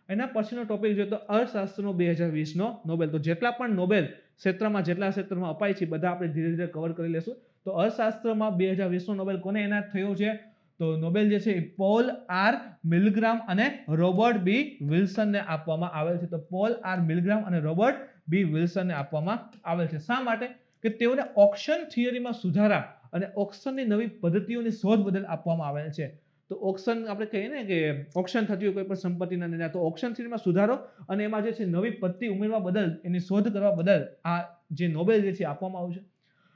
એના પછીનો ટોપિક જોઈએ તો અર્થશાસ્ત્રનો 2020નો નોબેલ. તો જેટલા પણ નોબેલ ક્ષેત્રમાં અપાય છે બધા આપણે ધીરે ધીરે કવર કરી લેશું. તો અર્થશાસ્ત્રમાં 2020નો નોબેલ કોને એનાયત થયો છે? તો નોબેલ જે છે એ પોલ આર મિલગ્રામ અને રોબર્ટ બી વિલ્સનને આપવામાં આવેલ છે. તો પોલ આર મિલગ્રામ અને રોબર્ટ બી વિલ્સનને આપવામાં આવેલ છે. શા માટે? કે તેઓને ઓક્શન થિયરીમાં સુધારા અને ઓક્શનની નવી પદ્ધતિઓની શોધ બદલ આપવામાં આવેલ છે. તો ઓક્શન આપણે કહીએ ને કે ઓક્શન થતી હોય કોઈ પણ સંપત્તિના નિર્ણય, તો ઓક્શન થિયરીમાં સુધારો અને એમાં જે છે નવી પદ્ધતિ ઉમેરવા બદલ, એની શોધ કરવા બદલ આ જે નોબેલ જે છે આપવામાં આવ્યું છે.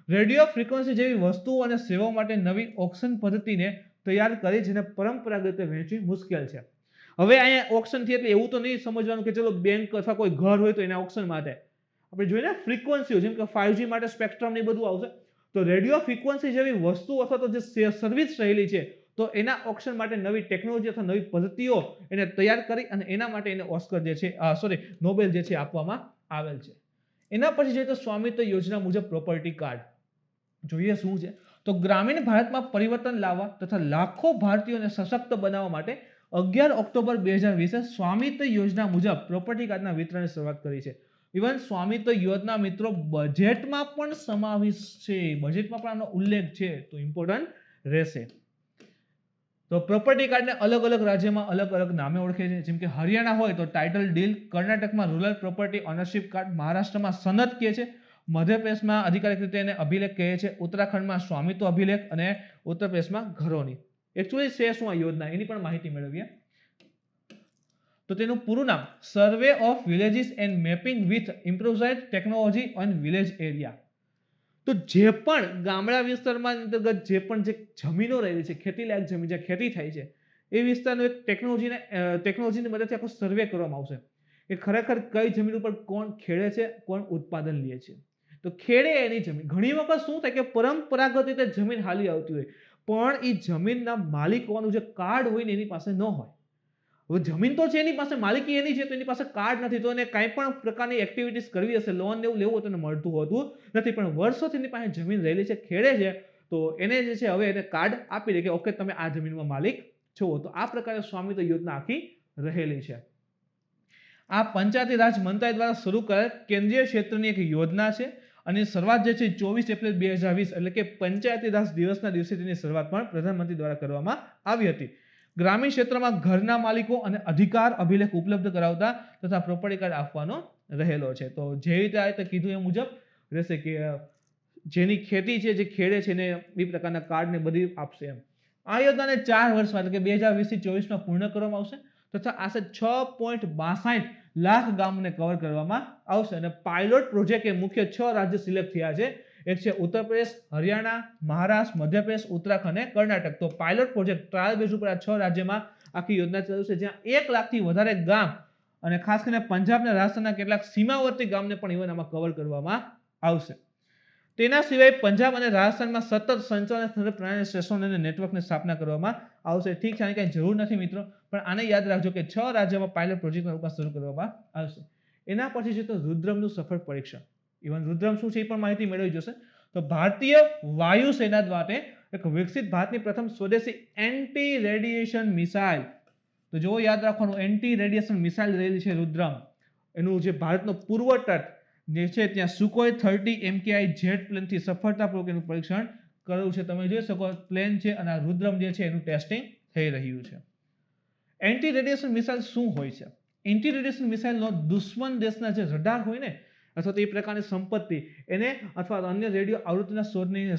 રેડિયો ફ્રીક્વન્સી જેવી વસ્તુઓ અને સેવાઓ માટે નવી ઓક્શન પદ્ધતિને તૈયાર કરી જેને પરંપરાગત રીતે વહેંચવી મુશ્કેલ છે. હવે અહીંયા ઓક્શન થી એટલે એવું તો નહીં સમજવાનું કે ચલો બેંક અથવા કોઈ ઘર હોય તો એના ઓક્શન માટે આપણે જોઈએ ને ફ્રીક્વન્સીઓ, જેમ કે 5G માટે સ્પેક્ટ્રમ ને બધું આવશે, તો રેડિયો ફ્રીક્વન્સી જેવી વસ્તુ અથવા તો જે સર્વિસ રહેલી છે, તો એના ઓક્શન માટે નવી ટેકનોલોજી અથવા નવી પદ્ધતિઓ એને તૈયાર કરી અને એના માટે એને ઓસ્કર જે છે નોબેલ જે છે આપવામાં આવેલ છે. એના પછી જોઈએ તો સ્વામિત્વ યોજના મુજબ પ્રોપર્ટી કાર્ડ જોઈએ શું છે. તો ગ્રામીણ ભારતમાં પરિવર્તન લાવવા તથા લાખો ભારતીયોને સશક્ત બનાવવા માટે 11 ઓક્ટોબર 2020 સ્વામિત્વ યોજના મુજબ પ્રોપર્ટી કાર્ડના વિતરણની શરૂઆત કરી છે. ઇવન સ્વામિત્વ યોજના મિત્રો બજેટમાં પણ સમાવિષ્ટ છે, બજેટમાં પણ આનો ઉલ્લેખ છે, તો ઇમ્પોર્ટન્ટ રહેશે. તો પ્રોપર્ટી કાર્ડને અલગ અલગ રાજ્યમાં અલગ અલગ નામે ઓળખે છે, જેમ કે હરિયાણા હોય તો ટાઇટલ ડીલ, કર્ણાટકમાં રૂરલ પ્રોપર્ટી ઓનરશિપ કાર્ડ, મહારાષ્ટ્રમાં સનદ કહે છે, મધ્યપ્રદેશમાં આધિકારિક રીતે એને અભિલેખ કહે છે, ઉત્તરાખંડમાં સ્વામિત્વ અભિલેખ અને ઉત્તર પ્રદેશમાં ઘરોની. એકચ્યુઅલી છે શું આ યોજના એની પણ માહિતી મેળવીએ. તો તેનું પૂરું નામ survey of villages and mapping with improvised technology on village area. તો જે પણ ગામડા વિસ્તારમાં અંતર્ગત જે પણ જે જમીનો રહેલી છે, ખેતીલાયક જમીન જ્યાં ખેતી થાય છે, એ વિસ્તારનો એક ટેકનોલોજીની મદદથી આખો સર્વે કરવામાં આવશે કે ખરેખર કઈ જમીન ઉપર કોણ ખેડે છે, કોણ ઉત્પાદન લે છે. તો ખેડે એની જમીન. ઘણી વખત શું થાય કે પરંપરાગત રીતે જમીન હાલી આવતી હોય પણ એ જમીનના માલિક હોવાનું જે કાર્ડ હોય ને એની પાસે ન હોય. હવે જમીન તો છે એની પાસે, માલિકી એની છે, તો એની પાસે કાર્ડ નથી, તો એને કાંઈ પણ પ્રકારની એક્ટિવિટીઝ કરવી હશે, લોન એવું લેવું હોય તો એને મળતું હોતું નથી. પણ વર્ષોથી એની પાસે જમીન રહેલી છે, ખેડે છે, તો એને જે છે હવે એને કાર્ડ આપી દે કે ઓકે તમે આ જમીનમાં માલિક છો. તો આ પ્રકારે સ્વામિત્વ યોજના આખી રહેલી છે. આ પંચાયતી રાજ મંત્રાલય દ્વારા શરૂ કરેલ કેન્દ્રીય ક્ષેત્રની એક યોજના છે અને શરૂઆત જે છે 24 એપ્રિલ 2020 એટલે કે પંચાયતી રાજ દિવસના દિવસે તેની શરૂઆત પણ પ્રધાનમંત્રી દ્વારા કરવામાં આવી હતી. ગ્રામીણ ક્ષેત્રમાં ઘરના માલિકો અને અધિકાર અભિલેખ ઉપલબ્ધ કરાવતા તથા પ્રોપર્ટી કાર્ડ આપવાનો રહેલો છે. તો જે રીતે આ રીતે કીધું એ મુજબ રહેશે કે જેની ખેતી છે, જે ખેડે છે, એને એ પ્રકારના કાર્ડ ને બધી આપશે એમ. આ યોજનાને 4 વર્ષમાં એટલે કે 2020 થી 24 પૂર્ણ કરવામાં આવશે તથા આશરે 6.62 લાખ ગામોને કવર કરવામાં આવશે. અને પાયલોટ પ્રોજેક્ટ એ મુખ્ય 6 રાજ્ય સિલેક્ટ થયા છે. એક છે ઉત્તર પ્રદેશ, હરિયાણા, મહારાષ્ટ્ર, મધ્યપ્રદેશ, ઉત્તરાખંડ અને કર્ણાટક. તો પાયલોટ પ્રોજેક્ટ ટ્રાયલ બેઝ ઉપર આ 6 રાજ્યમાં આખી યોજના ચાલુ છે, જ્યાં 1 લાખથી વધારે ગામ અને ખાસ કરીને પંજાબ અને રાજસ્થાનના કેટલાક સીમાવર્તી ગામને પણ ઇવન આમાં કવર કરવામાં આવશે. તેના સિવાય પંજાબ અને રાજસ્થાનમાં સતત સંચાલન પ્રણાલી સ્ટેશન અને નેટવર્કની સ્થાપના કરવામાં આવશે. ઠીક છે, આની કંઈ જરૂર નથી મિત્રો, પણ આને યાદ રાખજો કે 6 રાજ્યોમાં પાયલોટ પ્રોજેક્ટના રૂપમાં શરૂ કરવામાં આવશે. એના પછી છે તો રુદ્રમનું સફળ પરીક્ષણ. ઇવન રુદ્રમ શું છે એ પણ માહિતી મેળવી જશે. તો ભારતીય વાયુસેના દ્વારા એક વિકસિત ભારતની પ્રથમ સ્વદેશી એન્ટી રેડિયેશન મિસાઇલ, તો જો યાદ રાખવાનું એન્ટી રેડિયેશન મિસાઇલ રહેલી છે રુદ્રમ, એનું જે ભારતનો પૂર્વ તટ જે છે ત્યાં સુકોઈ 30 MKI જેટ પ્લેનથી સફળતાપૂર્વક એનું પરીક્ષણ કર્યું છે. તમે જોઈ શકો પ્લેન છે અને આ રુદ્રમ જે છે એનું ટેસ્ટિંગ થઈ રહ્યું છે. એન્ટી રેડિયેશન મિસાઇલ શું હોય છે? એન્ટી રેડિયેશન મિસાઇલનો દુશ્મન દેશના જે રડાર હોય ને અથવા તો એ પ્રકારની સંપત્તિ એને અથવા અન્ય રેડિયો આવૃત્તિના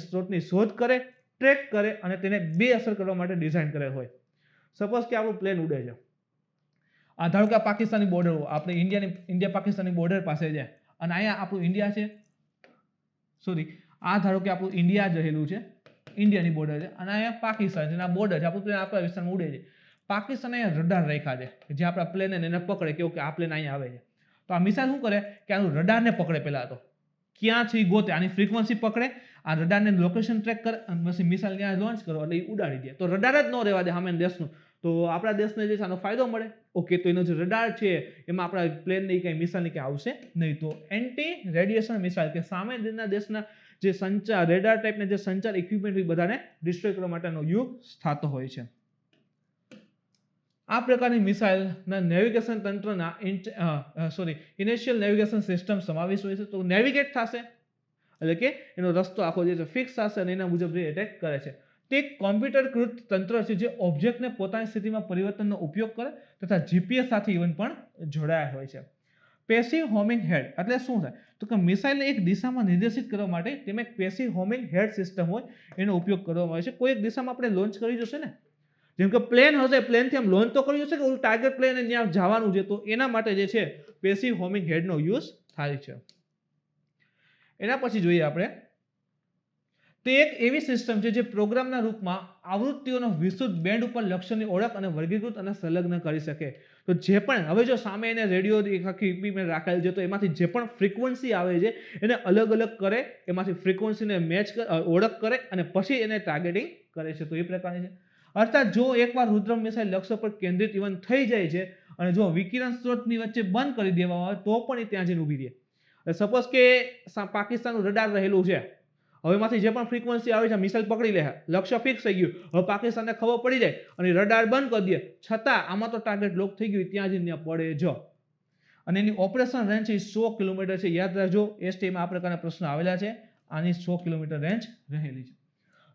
સ્ત્રોતની શોધ કરે, ટ્રેક કરે અને તેને બેઅસર કરવા માટે ડિઝાઇન કરેલ હોય. સપોઝ કે આપણું પ્લેન ઉડે છે, આ ધારો કે આ પાકિસ્તાની બોર્ડર, આપણે ઇન્ડિયા પાકિસ્તાની બોર્ડર પાસે છે અને અહીંયા આપણું ઇન્ડિયા છે, આ ધારો કે આપણું ઇન્ડિયા જ રહેલું છે, ઇન્ડિયાની બોર્ડર છે અને અહીંયા પાકિસ્તાન છે, આ બોર્ડર છે, આપણું પ્લેન આપણા વિસ્તારમાં ઉડે છે. પાકિસ્તાન અહીંયા રડાર રાખ્યા છે જે આપણા પ્લેન એને પકડે કે ઓકે આ પ્લેન અહીંયા આવે છે. તો આ મિસાઇલ શું કરે કે આનું રડારને પકડે, પહેલા તો ક્યાં છે ગોતે, આની ફ્રીક્વન્સી પકડે, આ રડારને લોકેશન ટ્રેક કરે અને પછી મિસાઇલ ત્યાં લોન્ચ કરો એટલે એ ઉડાડી દે. તો રડાર જ ન રહેવા દે સામે દેશનું, તો આપણા દેશને જે આનો ફાયદો મળે. ઓકે, તો એનો જે રડાર છે એમાં આપણા પ્લેનની કંઈ મિસાઇલની કંઈ આવશે નહીં. તો એન્ટી રેડિયેશન મિસાઇલ કે સામે દેશના જે સંચાર રેડાર ટાઈપના જે સંચાર ઇક્વિપમેન્ટ હોય બધાને ડિસ્ટ્રોય કરવા માટેનો યુગ થતો હોય છે. આ પ્રકારની મિસાઇલના નેવિગેશન તંત્રના ઇનિશિયલ નેવિગેશન સિસ્ટમ સમાવેશ હોય છે. તો નેવિગેટ થશે એટલે કે એનો રસ્તો આખો જે છે ફિક્સ થશે અને એના મુજબ જે એટેક કરે છે. તે એક કોમ્પ્યુટરકૃત તંત્ર છે જે ઓબ્જેક્ટને પોતાની સ્થિતિમાં પરિવર્તનનો ઉપયોગ કરે તથા જીપીએસ સાથે ઇવન પણ જોડાયા હોય છે. પેસિવ હોમિંગ હેડ એટલે શું થાય તો કે મિસાઇલને એક દિશામાં નિર્દેશિત કરવા માટે તેમાં એક પેસિવ હોમિંગ હેડ સિસ્ટમ હોય એનો ઉપયોગ કરવામાં આવે છે. કોઈ એક દિશામાં આપણે લોન્ચ કરી જશે ને, જેમ કે પ્લેન હશે, પ્લેનથી આમ લોન્ચ તો કરી જશે કે ઓલું ટાર્ગેટ પ્લેન ત્યાં જવાનું છે, તો એના માટે જે છે પેસિવ હોમિંગ હેડનો યુઝ થાય છે. એના પછી જોઈએ આપણે, તે એક એવી સિસ્ટમ છે જે પ્રોગ્રામના રૂપમાં આવૃત્તિઓનો વિસ્તૃત બેન્ડ ઉપર લક્ષ્યની ઓળખ અને વર્ગીકૃત અને સંલગ્ન કરી શકે. તો જે પણ હવે જો સામે એને રેડિયો આખી ઇક્વિપમેન્ટ રાખેલ છે, તો એમાંથી જે પણ ફ્રીક્વન્સી આવે છે એને અલગ અલગ કરે, એમાંથી ફ્રીક્વન્સીને મેચ ઓળખ કરે અને પછી એને ટાર્ગેટિંગ કરે છે. તો એ પ્રકારની છે. અર્થાત જો એકવાર રુદ્રમ મિસાઇલ લક્ષ્ય પર કેન્દ્રિત ઇવન થઈ જાય છે અને જો વિકિરણ સ્ત્રોતની વચ્ચે બંધ કરી દેવામાં આવે તો પણ એ ત્યાં જઈને ઊભી રહે. સપોઝ કે પાકિસ્તાનનું રડાર રહેલું છે, હવે એમાંથી જે પણ ફ્રીક્વન્સી આવે છે મિસાઇલ પકડી લે, લક્ષ્ય ફિક્સ થઈ ગયું, હવે પાકિસ્તાનને ખબર પડી જાય અને રડાર બંધ કરી દે, છતાં આમાં તો ટાર્ગેટ લોક થઈ ગયું, ત્યાં જઈને પડે જ. અને એની ઓપરેશન રેન્જ છે 100 કિલોમીટર છે. યાદ રાખજો, એસટીમાં આ પ્રકારના પ્રશ્નો આવેલા છે. આની 100 કિલોમીટર રેન્જ રહેલી છે.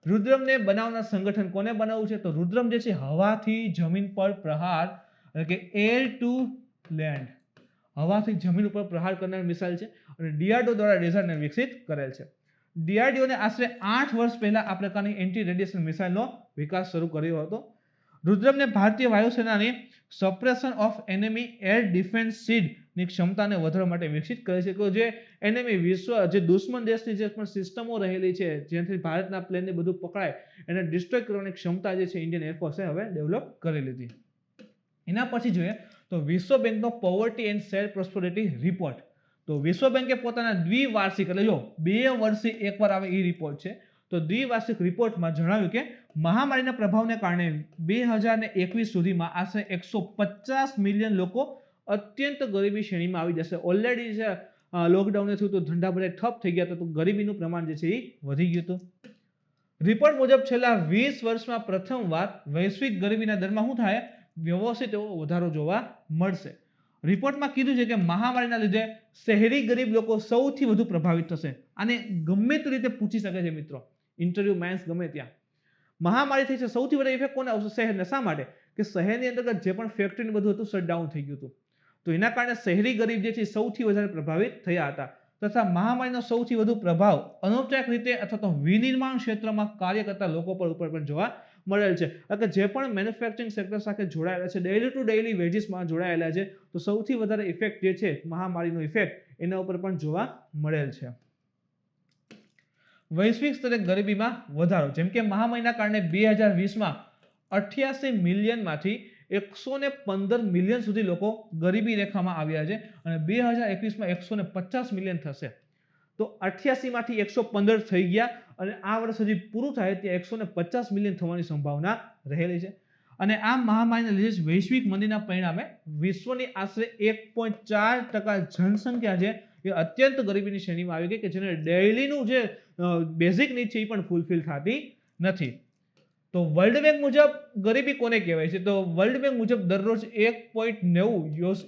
રુદ્રમને બનાવનાર સંગઠન કોને બનાવવું છે? તો રુદ્રમ જે છે હવાથી જમીન પર પ્રહાર એટલે કે એર ટુ લેન્ડ, હવાથી જમીન ઉપર પ્રહાર કરનાર મિસાઇલ છે અને ડીઆરડીઓ દ્વારા ડિઝાઇન અને વિકસિત કરેલ છે. ડીઆરડીઓને આશરે 8 વર્ષ પહેલા આ પ્રકારની એન્ટી રેડિયેશન મિસાઇલનો વિકાસ શરૂ કર્યો હતો. રુદ્રમને ભારતીય વાયુસેનાની suppression of enemy air defence સીડની ક્ષમતાને વધારવા માટે વિકસિત કરે છે કે જે એનિમી જે દુશ્મન દેશની જે પણ સિસ્ટમો રહેલી છે જેનાથી ભારતના પ્લેનને બધું પકડાય એને ડિસ્ટ્રોય કરવાની ક્ષમતા જે છે ઇન્ડિયન એરફોર્સે હવે ડેવલપ કરી લીધી. એના પછી જોઈએ તો વિશ્વ બેંકનો poverty and share prosperity report. તો વિશ્વ બેંકે પોતાના દ્વિવાર્ષિક એટલે જો 2 વર્ષે એકવાર આવે એ રિપોર્ટ છે. તો દ્વિવાર્ષિક રિપોર્ટમાં જણાવ્યું કે મહામારીના પ્રભાવને કારણે 2021 સુધીમાં આશરે 150 મિલિયન લોકો અત્યંત ગરીબી શ્રેણીમાં આવી જશે. ઓલરેડી છે લોકડાઉન થયું તો ધંધા બધા ઠપ થઈ ગયા હતા, તો ગરીબીનું પ્રમાણ જે છે એ વધી ગયું હતું. રિપોર્ટ મુજબ છેલ્લા 20 વર્ષમાં પ્રથમવાર વૈશ્વિક ગરીબીના દરમાં શું થાય? વ્યવસ્થિત એવો વધારો જોવા મળશે. રિપોર્ટમાં કીધું છે કે મહામારીના લીધે શહેરી ગરીબ લોકો સૌથી વધુ પ્રભાવિત થશે. આને ગમે તે રીતે પૂછી શકે છે મિત્રો, ઇન્ટરવ્યુ મેન્સ ગમે ત્યાં. મહામારી થઈ છે, સૌથી વધારે ઇફેક્ટ કોને આવશે? શહેરને. શા માટે? કે શહેરની અંતર્ગત જે પણ ફેક્ટરી બધું હતું શટડાઉન થઈ ગયું હતું, તો એના કારણે શહેરી ગરીબ જે છે સૌથી વધારે પ્રભાવિત થયા હતા. તથા મહામારીનો સૌથી વધુ પ્રભાવ અનૌપચારિક રીતે અથવા તો વિનિર્માણ ક્ષેત્રમાં કાર્ય કરતા લોકો પર ઉપર પણ જોવા મળેલ છે. એટલે જે પણ મેન્યુફેક્ચરિંગ સેક્ટર સાથે જોડાયેલા છે, ડેઇલી ટુ ડેઇલી વેજીસમાં જોડાયેલા છે, તો સૌથી વધારે ઇફેક્ટ જે છે મહામારીનો ઇફેક્ટ એના ઉપર પણ જોવા મળેલ છે. વૈશ્વિક સ્તરે ગરીબીમાં વધારો, જેમ કે મહામારીના કારણે 2020માં 88 મિલિયનમાંથી 115 મિલિયન સુધી લોકો ગરીબી રેખામાં આવ્યા છે અને 2021માં 150 મિલિયન થશે. તો 88 માંથી 115 થઈ ગયા અને આ વર્ષ હજી પૂરું થાય ત્યાં 150 મિલિયન થવાની સંભાવના રહેલી છે. અને આ મહામારીના લીધે વૈશ્વિક મંદીના પરિણામે વિશ્વની આશરે 1.4% જનસંખ્યા છે એ અત્યંત ગરીબીની શ્રેણીમાં આવી ગઈ કે જેને ડેઇલીનું જે બેઝિક નીડ છે એ પણ ફૂલફિલ થતી નથી. તો વર્લ્ડ બેંક મુજબ ગરીબી કોને કહેવાય છે? તો વર્લ્ડ બેંક મુજબ દરરોજ 1.9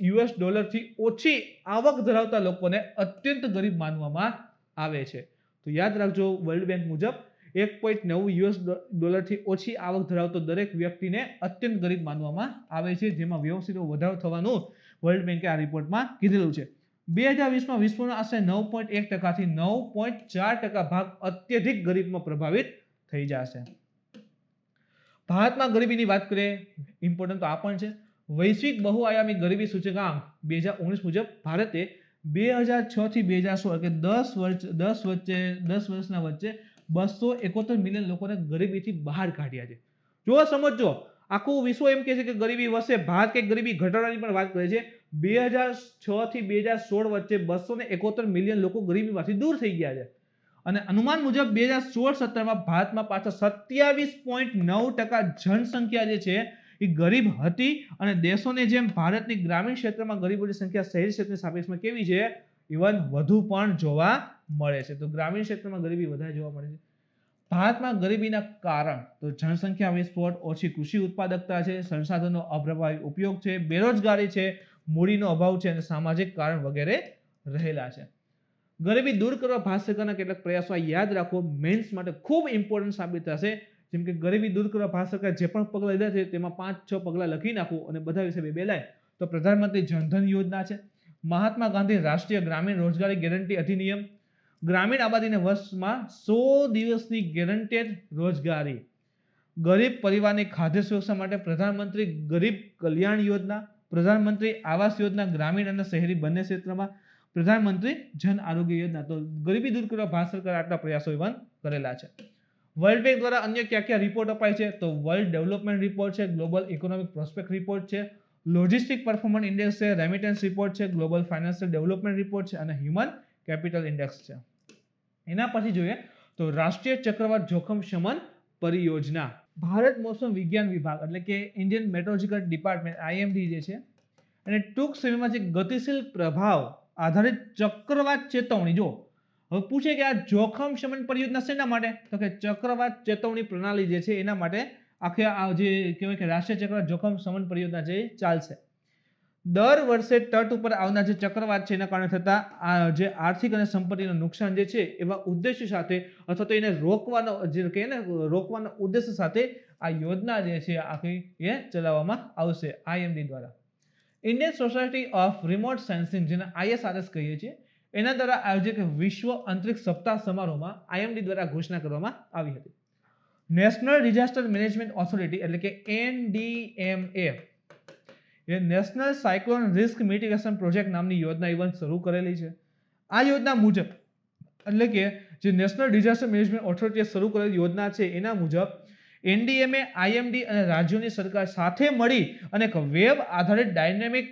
યુએસ ડોલરથી ઓછી આવક ધરાવતા લોકોને અત્યંત ગરીબ માનવામાં આવે છે. તો યાદ રાખજો, વર્લ્ડ બેંક મુજબ 1.9 યુએસ ડોલરથી ઓછી આવક ધરાવતો દરેક વ્યક્તિને અત્યંત ગરીબ માનવામાં આવે છે, જેમાં વ્યવસ્થિત વધારો થવાનું વર્લ્ડ બેંકે આ રિપોર્ટમાં કીધેલું છે. 2020માં વિશ્વનો આશરે 9.1% થી 9.4% ભાગ અત્યધિક ગરીબમાં પ્રભાવિત થઈ જશે. ભારતમાં ગરીબીની વાત કરીએ, ઇમ્પોર્ટન્ટ તો આ પણ છે. વૈશ્વિક બહુઆયામી ગરીબી સૂચકાંક 2019 મુજબ ભારતે 2006 થી 2016 કે 10 વર્ષના વચ્ચે 271 મિલિયન લોકોને ગરીબીથી બહાર કાઢ્યા છે. જો સમજો, આખું વિશ્વ એમ કહે છે કે ગરીબી વધશે, ભારત કે ગરીબી ઘટાડવાની પણ વાત કરે છે. 2006 થી 2016 વચ્ચે 271 મિલિયન લોકો ગરીબીમાંથી દૂર થઈ ગયા છે. અને અનુમાન મુજબ 2016-17માં ભારતમાં પાછા 27.9% જનસંખ્યા જે છે એ ગરીબ હતી અને દેશોની જેમ ભારતની ગ્રામીણ ક્ષેત્રમાં ગરીબોની સંખ્યા શહેરી ક્ષેત્રની સાપેક્ષમાં કેવી છે? ઇવન વધુ પણ જોવા મળે છે. તો ગ્રામીણ ક્ષેત્રમાં ગરીબી વધારે જોવા મળે છે. ભારતમાં ગરીબીના કારણ તો જનસંખ્યા વિસ્ફોટ, ઓછી કૃષિ ઉત્પાદકતા છે, સંસાધનનો અપ્રભાવી ઉપયોગ છે, બેરોજગારી છે, મૂડીનો અભાવ છે અને સામાજિક કારણ વગેરે રહેલા છે. ગરીબી દૂર કરવા ભારત સરકારના કેટલાક પ્રયાસો યાદ રાખો, મેન્સ માટે ખૂબ ઇમ્પોર્ટન્ટ સાબિત થશે. જેમ કે ગરીબી દૂર કરવા ભારત સરકાર જે પણ પગલાં લીધા છે તેમાં 5-6 પગલાં લખી નાખો અને બધા વિશે બે લાઈન. તો પ્રધાનમંત્રી જનધન યોજના છે, મહાત્મા ગાંધી રાષ્ટ્રીય ગ્રામીણ રોજગારી ગેરંટી અધિનિયમ, ગ્રામીણ આબાદીને વર્ષમાં 100 દિવસની ગેરંટેડ રોજગારી, ગરીબ પરિવારની ખાદ્ય સુરક્ષા માટે પ્રધાનમંત્રી ગરીબ કલ્યાણ યોજના, પ્રધાનમંત્રી આવાસ યોજના ગ્રામીણ અને શહેરી બંને ક્ષેત્રમાં, પ્રધાનમંત્રી જન આરોગ્ય યોજના. તો ગરીબી દૂર કરવા ભારત સરકારે આટલા પ્રયાસો ઇવન કરેલા છે. વર્લ્ડ બેંક દ્વારા અન્ય કયા રિપોર્ટ અપાય છે? તો વર્લ્ડ ડેવલપમેન્ટ રિપોર્ટ છે, ગ્લોબલ ઇકોનોમિક પ્રોસ્પેક્ટ રિપોર્ટ છે, લોજિસ્ટિક પરફોર્મન્સ ઇન્ડેક્સ છે, રેમિટન્સ રિપોર્ટ છે, ગ્લોબલ ફાઇનાન્શિયલ ડેવલપમેન્ટ રિપોર્ટ છે અને હ્યુમન કેપિટલ ઇન્ડેક્સ છે. એના પછી જોઈએ તો રાષ્ટ્રીય ચક્રવાત જોખમ શમન પરિયોજના. ભારત મોસમ વિજ્ઞાન વિભાગ એટલે કે ઇન્ડિયન મેટ્રોલોજીકલ ડિપાર્ટમેન્ટ IMD જે છે અને ટૂંક સમયમાં જે ગતિશીલ પ્રભાવ આધારિત ચક્રવાત ચેતવણી, જો હવે પૂછે કે આ જોખમ શમન પરિયોજના શેના માટે? તો કે ચક્રવાત ચેતવણી પ્રણાલી જે છે એના માટે આખે આ જે કહેવાય કે રાષ્ટ્રીય ચક્રવાત જોખમ શમન પરિયોજના જે ચાલશે. દર વર્ષે તટ ઉપર આવનાર જે ચક્રવાત છે એના કારણે થતા આ જે આર્થિક અને સંપત્તિનું નુકસાન જે છે એવા ઉદ્દેશ્ય સાથે અથવા તો એને રોકવાનો જે કહે ને રોકવાનો ઉદ્દેશ્ય સાથે આ યોજના જે છે આખી એ ચલાવવામાં આવશે IMD દ્વારા. Indian society of remote sensing જેને ISRS કહીએ છીએ એના દ્વારા આયોજિત વિશ્વ અંતરિક્ષ સપ્તાહ સમારોહમાં IMD દ્વારા ઘોષણા કરવામાં આવી હતી. નેશનલ ડિઝાસ્ટર મેનેજમેન્ટ ઓથોરિટી એટલે કે NDMA એ national cyclone risk mitigation project નામની યોજના ઇવન શરૂ કરેલી છે. આ યોજના મુજબ એટલે કે જે નેશનલ ડિઝાસ્ટર મેનેજમેન્ટ ઓથોરિટીએ શરૂ કરેલી યોજના છે એના મુજબ NDMA, IMD અને રાજ્યોની સરકાર સાથે મળી અને એક વેબ આધારિત ડાયનેમિક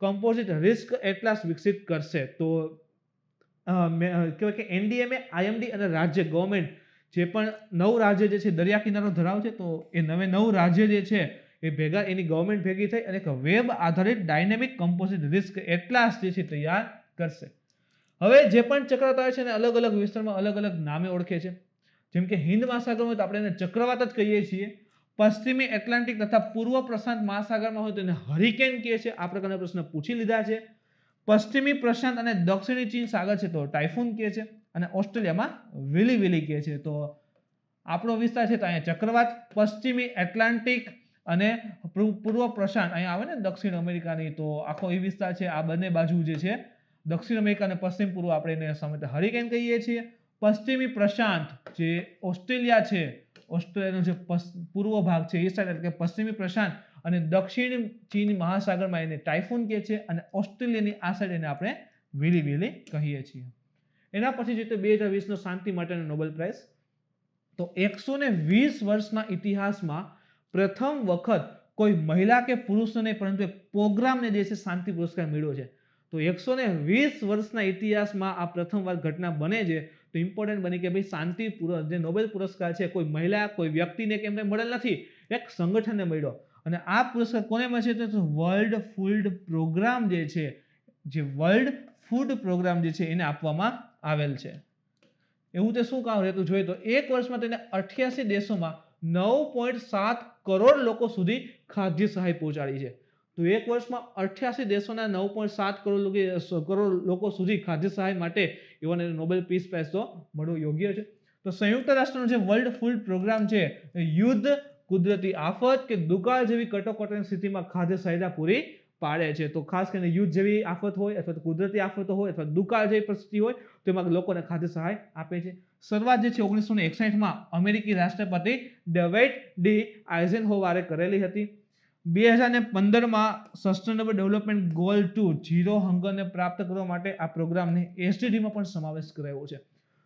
કમ્પોઝિટ રિસ્ક એટલાસ વિકસિત કરશે. તો કહેવાય કે NDMA, IMD અને રાજ્ય ગવર્મેન્ટ જે પણ 9 રાજ્ય જે છે દરિયા કિનારો ધરાવે છે તો એ 9 રાજ્ય જે છે એ ભેગા એની ગવર્મેન્ટ ભેગી થઈ અને એક વેબ આધારિત ડાયનેમિક કમ્પોઝિટ રિસ્ક એટલાસ જે છે તૈયાર કરશે. હવે જે પણ ચક્રવાત આવે છે એને અલગ અલગ વિસ્તારમાં અલગ અલગ નામે ઓળખે છે. જેમ કે હિન્દ મહાસાગરમાં તો આપણે એને ચક્રવાત જ કહીએ છીએ. પશ્ચિમી એટલાન્ટિક તથા પૂર્વ પ્રશાંત મહાસાગરમાં હોય તો એને હરિકેન કહે છે. આ પ્રકારના પ્રશ્ન પૂછી લીધા છે. પશ્ચિમી પ્રશાંત અને દક્ષિણી ચીન સાગર છે તો ટાઇફૂન કહે છે અને ઓસ્ટ્રેલિયામાં વિલી કહે છે. તો આપણો વિસ્તાર છે તો અહીંયા ચક્રવાત, પશ્ચિમી એટલાન્ટિક અને પૂર્વ પ્રશાંત અહીંયા આવે ને દક્ષિણ અમેરિકાની, તો આખો એ વિસ્તાર છે. આ બંને બાજુ જે છે દક્ષિણ અમેરિકા અને પશ્ચિમ પૂર્વ આપણે એને સમયે હરિકેન કહીએ છીએ. પશ્ચિમી પ્રશાંત જે ઓસ્ટ્રેલિયા છે, ઓસ્ટ્રેલિયાનો જે પૂર્વ ભાગ છે એ સાઈડ એટલે કે પશ્ચિમી પ્રશાંત અને દક્ષિણ ચીન મહાસાગરમાં એને ટાઇફૂન કહે છે અને ઓસ્ટ્રેલિયાની આ સાઈડ એને આપણે વિલી કહીએ છીએ. એના પછી જોઈએ તો 2020નો શાંતિ માટેનો નોબેલ પ્રાઇઝ. તો 120 વર્ષના ઇતિહાસમાં પ્રથમ વખત કોઈ મહિલા કે પુરુષને નહીં પરંતુ એક પ્રોગ્રામને જે છે શાંતિ પુરસ્કાર મળ્યો છે. તો 120 વર્ષના ઇતિહાસમાં આ પ્રથમવાર ઘટના બને છે. તો ઇમ્પોર્ટન્ટ બની કે ભાઈ શાંતિ જે નોબેલ પુરસ્કાર છે કોઈ મહિલા કોઈ વ્યક્તિને કે એમને મળેલ નથી, એક સંગઠનને મળ્યો. અને આ પુરસ્કાર કોને મળે છે? તો વર્લ્ડ ફૂડ પ્રોગ્રામ જે છે, જે વર્લ્ડ ફૂડ પ્રોગ્રામ જે છે એને આપવામાં આવેલ છે. એવું તે શું કામ રહેતું જોઈએ તો એક વર્ષમાં તેને 88 દેશોમાં 9.7 કરોડ લોકો સુધી ખાદ્ય સહાય પહોંચાડી છે. તો એક વર્ષમાં 88 દેશોના 9.7 કરોડ લોકો સુધી ખાદ્ય સહાય માટે એવોને નોબેલ પીસ પ્રાઇઝ તો મળવું યોગ્ય છે. તો સંયુક્ત રાષ્ટ્રનો જે વર્લ્ડ ફૂડ પ્રોગ્રામ છે યુદ્ધ, કુદરતી આફત કે દુકાળ જેવી કટોકટીની સ્થિતિમાં ખાદ્ય સહાયતા પૂરી પાડે છે. તો ખાસ કરીને યુદ્ધ જેવી આફત હોય અથવા કુદરતી આફતો હોય અથવા દુકાળ જેવી પરિસ્થિતિ હોય તો એમાં લોકોને ખાદ્ય સહાય આપે છે. શરૂઆત જે છે 1961માં અમેરિકી રાષ્ટ્રપતિ ડેવિડ ડી આઇઝનહોવરે કરેલી હતી. 2015માં સસ્ટેનેબલ ડેવલપમેન્ટ ગોલ 2 ઝીરો હંગરને પ્રાપ્ત કરવા માટે આ પ્રોગ્રામને SDGમાં પણ સમાવેશ કરાયો છે.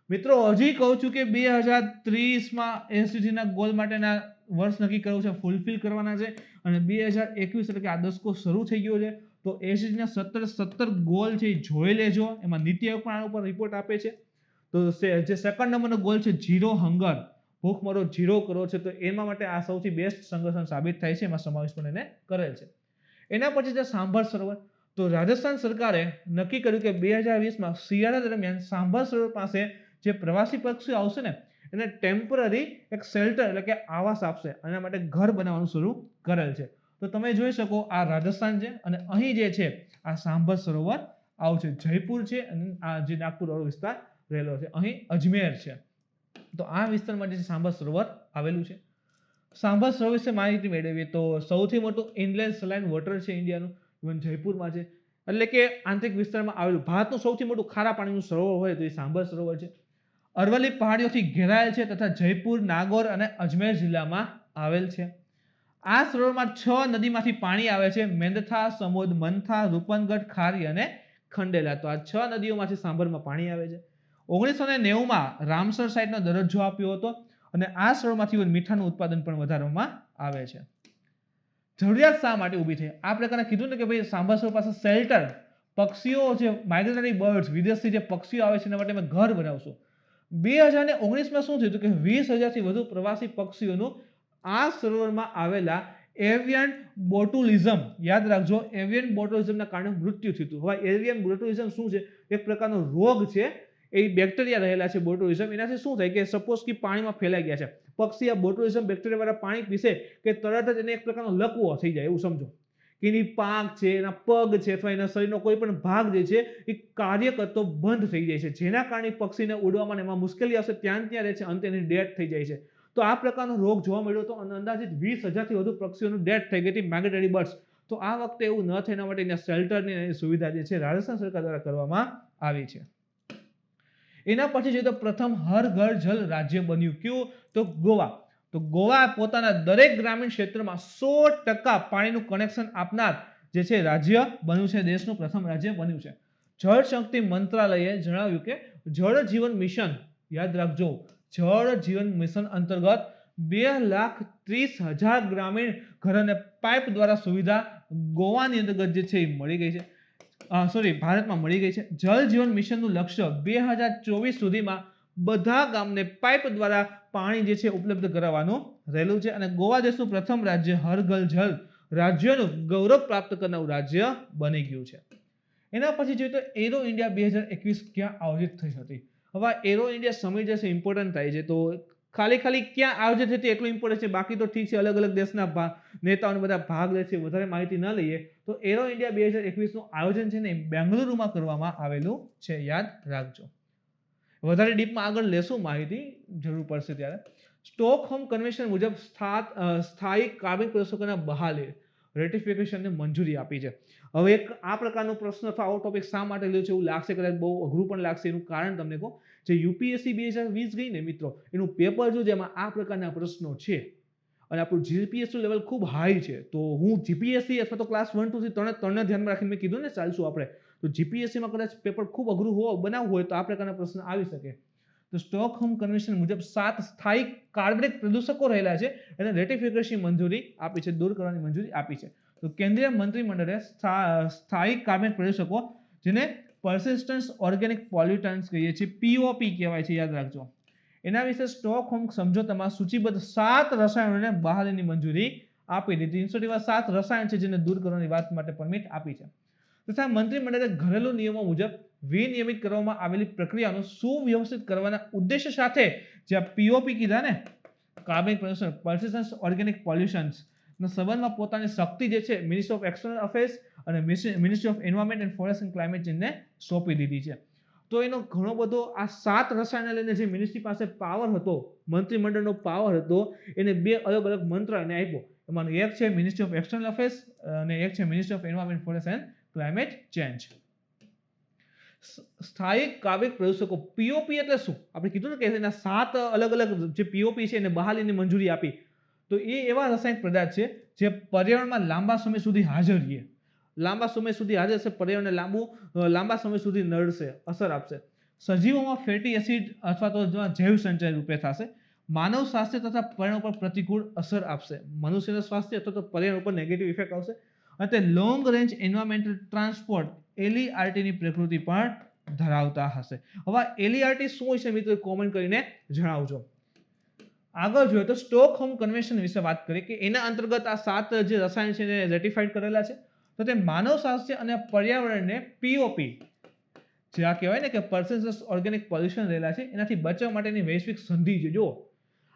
મિત્રો હજી કહું છું કે 2030માં SDGના ગોલ માટેના વર્ષ નક્કી કર્યું છે, ફૂલફિલ કરવાના છે અને 2021 એટલે કે આ દશકો શરૂ થઈ ગયો છે. તો SDGના 17 ગોલ છે એ જોઈ લેજો. એમાં નીતિ આયોગ પણ આના ઉપર રિપોર્ટ આપે છે. તો જે સેકન્ડ નંબરનો ગોલ છે ઝીરો હંગર, ભૂખમરો ઝીરો કરો છે, તો એના માટે આ સૌથી બેસ્ટ સંગઠન સાબિત થાય છે. એમાં સમાવેશ પણ એને કરેલ છે. એના પછી છે સાંભર સરોવર. તો રાજસ્થાન સરકારે નક્કી કર્યું કે 2020માં શિયાળા દરમિયાન સાંભર સરોવર પાસે જે પ્રવાસી પક્ષીઓ આવશે ને એને ટેમ્પરરી એક શેલ્ટર એટલે કે આવાસ આપશે. એના માટે ઘર બનાવવાનું શરૂ કરેલ છે. તો તમે જોઈ શકો આ રાજસ્થાન છે અને અહીં જે છે આ સાંભર સરોવર આવશે. જયપુર છે અને આ જે નાગપુર વાળો વિસ્તાર રહેલો છે. અહીં અજમેર છે. તો આ વિસ્તારમાં જે સાંભર સરોવર આવેલું છે. સાંભર સરોવર વિશે માહિતી મેળવીએ તો સૌથી મોટું ઇનલેન્ડ સલાઇન વોટર છે ઇન્ડિયાનું, ઇવન જયપુરમાં છે. એટલે કે આંતરિક વિસ્તારમાં આવેલું ભારતનું સૌથી મોટું ખારા પાણીનું સરોવર હોય તો એ સાંભર સરોવર છે. અરવલ્લી પહાડીઓથી ઘેરાયેલ છે તથા જયપુર, નાગોર અને અજમેર જિલ્લામાં આવેલ છે. આ સરોવરમાં 6 નદીમાંથી પાણી આવે છે: મેંદથા, સમોદ, મંથા, રૂપનગઢ, ખારી અને ખંડેલા. તો આ 6 નદીઓમાંથી સાંભરમાં પાણી આવે છે. 1990માં રામસર સાઇટનો દરજ્જો આપ્યો હતો અને આ સરોવરમાંથી મીઠાનું ઉત્પાદન પણ વધારવામાં આવે છે. જરૂરિયાત શા માટે ઊભી થઈ? આ પ્રકારે કીધું ને કે ભાઈ સાંભર સરોવર પાસે શેલ્ટર, પક્ષીઓ જે માઇગ્રેટરી બર્ડ્સ, વિદેશથી જે પક્ષીઓ આવે છે એના માટે અમે ઘર બનાવશું. 2019માં શું થયું કે 20,000થી વધુ પ્રવાસી પક્ષીઓનું આ સરોવરમાં આવેલા એવિયન બોટુલિઝમ, યાદ રાખજો, એવિયન બોટુલિઝમના કારણે મૃત્યુ થયું હતું. હવે એવિયન બોટુલિઝમ શું છે? એક પ્રકારનો રોગ છે, એ બેક્ટેરિયા રહેલા છે બોટુલિઝમ. એનાથી શું થાય કે સપોઝ કે પાણીમાં ફેલાઈ ગયા છે, પક્ષી આ બોટુલિઝમ બેક્ટેરિયા વાળા પાણી પીશે કે તરત જ એને એક પ્રકારનો લકવો થઈ જાય, એવું સમજો કે એની પાંખ છે, એના પગ છે અથવા એના શરીરનો કોઈ પણ ભાગ જે છે એ કાર્ય કરતો બંધ થઈ જાય છે, જેના કારણે પક્ષીને ઉડવામાં એમાં મુશ્કેલી આવશે, ત્યાં રહે છે, અંતે એની ડેથ થઈ જાય છે. તો આ પ્રકારનો રોગ જોવા મળ્યો હતો અને અંદાજિત 20,000થી વધુ પક્ષીઓનું ડેથ થઈ ગઈ હતી, માઇગ્રેટરી બર્ડ્સ. તો આ વખતે એવું ન થાય એના માટે એના શેલ્ટરની એની સુવિધા જે છે રાજસ્થાન સરકાર દ્વારા કરવામાં આવી છે. એના પછી જોઈએ તો પ્રથમ હર ઘર જલ રાજ્ય બન્યું. કયું? તો ગોવા. તો ગોવા પોતાના દરેક ગ્રામીણ ક્ષેત્રમાં 100% પાણીનું કનેક્શન આપનાર જે છે રાજ્ય બન્યું છે, દેશનું પ્રથમ રાજ્ય બન્યું છે. જળ શક્તિ મંત્રાલયે જણાવ્યું કે જળ જીવન મિશન, યાદ રાખજો, જળ જીવન મિશન અંતર્ગત 2,30,000 ગ્રામીણ ઘરોને પાઇપ દ્વારા સુવિધા ગોવાની અંતર્ગત જે છે એ મળી ગઈ છે. ભારતમાં મળી ગઈ છે. જળ જીવન મિશનનું લક્ષ્ય 2024 સુધીમાં બધા ગામને પાઇપ દ્વારા પાણી જે છે ઉપલબ્ધ કરાવવાનું રહેલું છે અને ગોવા દેશનું પ્રથમ રાજ્ય હર ઘર જલ રાજ્યનું ગૌરવ પ્રાપ્ત કરનારું રાજ્ય બની ગયું છે. એના પછી જોઈએ તો એરો ઇન્ડિયા 2021 ક્યાં આયોજિત થઈ હતી? હવે એરો ઇન્ડિયા સમિટ જે છે ઇમ્પોર્ટન્ટ થાય છે, તો ખાલી ક્યાં આયોજિત હતી એટલું ઇમ્પોર્ટન્ટ છે, બાકી તો ઠીક છે, અલગ અલગ દેશના નેતાઓને બધા ભાગ લે છે, વધારે માહિતી ન લઈએ. તો એરો ઇન્ડિયા 2021નું આયોજન છે ને બેંગલુરુમાં કરવામાં આવેલું છે, યાદ રાખજો. વધારે ડીપમાં આગળ લેશું માહિતી, જરૂર પડશે ત્યારે. સ્ટોકહોમ કન્વેન્શન મુજબ સ્થાયી કાર્બનિક પ્રદૂષકોના બહાલી રેટિફિકેશનને મંજૂરી આપી છે. હવે એક આ પ્રકારનો પ્રશ્ન અથવા આવો ટોપિક શા માટે લ્યો છે એવું લાગશે, કદાચ બહુ અઘરું પણ લાગશે. એનું કારણ તમને કહું, જે યુપીએસસી 2020 ગઈ ને મિત્રો, એનું પેપર જો જેમાં આ પ્રકારના પ્રશ્નો છે અને આપણું જીપીએસસી લેવલ ખૂબ હાઈ છે, તો હું જીપીએસસી અથવા તો ક્લાસ 1, 2 થી ત્રણને ધ્યાનમાં રાખીને મેં કીધું ને ચાલશું આપણે, તો જીપીએસસીમાં કદાચ પેપર ખૂબ અઘરું બનાવવું હોય તો આ પ્રકારના પ્રશ્ન આવી શકે. તો સ્ટોકહોમ કન્વેન્શન મુજબ 7 સ્થાયી કાર્બનિક પ્રદૂષકો રહેલા છે એને રેટિફિકેશન મંજૂરી આપી છે, દૂર કરવાની મંજૂરી આપી છે. તો કેન્દ્રીય મંત્રીમંડળે સ્થાયી કાર્બનિક પ્રદૂષકો, જેને persistent organic pollutants કહીએ છીએ, POP કહેવાય છે, યાદ રાખજો, એના વિશે સ્ટોકહોમ સમજૂતામાં સૂચિબદ્ધ 7 રસાયણોને બહાલીની મંજૂરી આપી દીધી. 7 રસાયણ છે જેને દૂર કરવાની વાત માટે પરમિટ આપી છે. તથા મંત્રીમંડળે ઘરેલું નિયમો મુજબ વિનિયમિત કરવામાં આવેલી પ્રક્રિયાનું સુવ્યવસ્થિત કરવાના ઉદ્દેશ્ય સાથે જે POP કીધા ને, કાર્બનિક પ્રદૂષણ, persistent organic pollutants ના સંબંધમાં પોતાની શક્તિ જે છે મિનિસ્ટ્રી ઓફ એક્સટર્નલ અફેર્સ અને ministry of environment and forest and climate ચેન્જને સોંપી દીધી છે. તો એનો ઘણો બધો આ 7 રસાયણ લઈને જે મિનિસ્ટ્રી પાસે પાવર હતો, મંત્રીમંડળનો પાવર હતો, એને 2 અલગ અલગ મંત્રાલયને આપ્યો. એમાંનું એક છે મિનિસ્ટ્રી ઓફ એક્સટર્નલ અફેર્સ અને એક છે ministry of environment forest and climate change. સ્થાયી કાર્બનિક પ્રદૂષકો, POP એટલે શું? આપણે કીધું ને કે એના 7 અલગ અલગ જે POP છે એને બહાલીની મંજૂરી આપી. તો એ એવા રાસાયણિક પદાર્થ છે જે પર્યાવરણમાં લાંબા સમય સુધી હાજર રહે, લાંબા સમય સુધી હાજર છે, પર્યાવરણને લાંબા સમય સુધી નડશે, અસર આપશે. સજીવોમાં ફેટી એસિડ અથવા તો જૈવ સંચય રૂપે થશે. માનવ સ્વાસ્થ્ય તથા પર્યાવરણ પર પ્રતિકૂળ અસર આપશે. મનુષ્યના સ્વાસ્થ્ય અથવા તો પર્યાવરણ પર નેગેટિવ ઇફેક્ટ આવશે. અને તે long range environmental transport LERT ની પ્રકૃતિ પણ ધરાવતા હશે. હવે LERT શું હોય છે મિત્રો, કોમેન્ટ કરીને જણાવજો. આગળ જોઈએ તો સ્ટોકહોમ કન્વેન્શન વિશે વાત કરીએ કે એના અંતર્ગત આ 7 જે રસાયણ છે એને રેટિફાઈડ કરેલા છે. તો તે માનવ સ્વાસ્થ્ય અને પર્યાવરણને POP, જે આ કહેવાય ને કે persistent organic pollution રહેલા છે, એનાથી બચવા માટેની વૈશ્વિક સંધિ છે. જો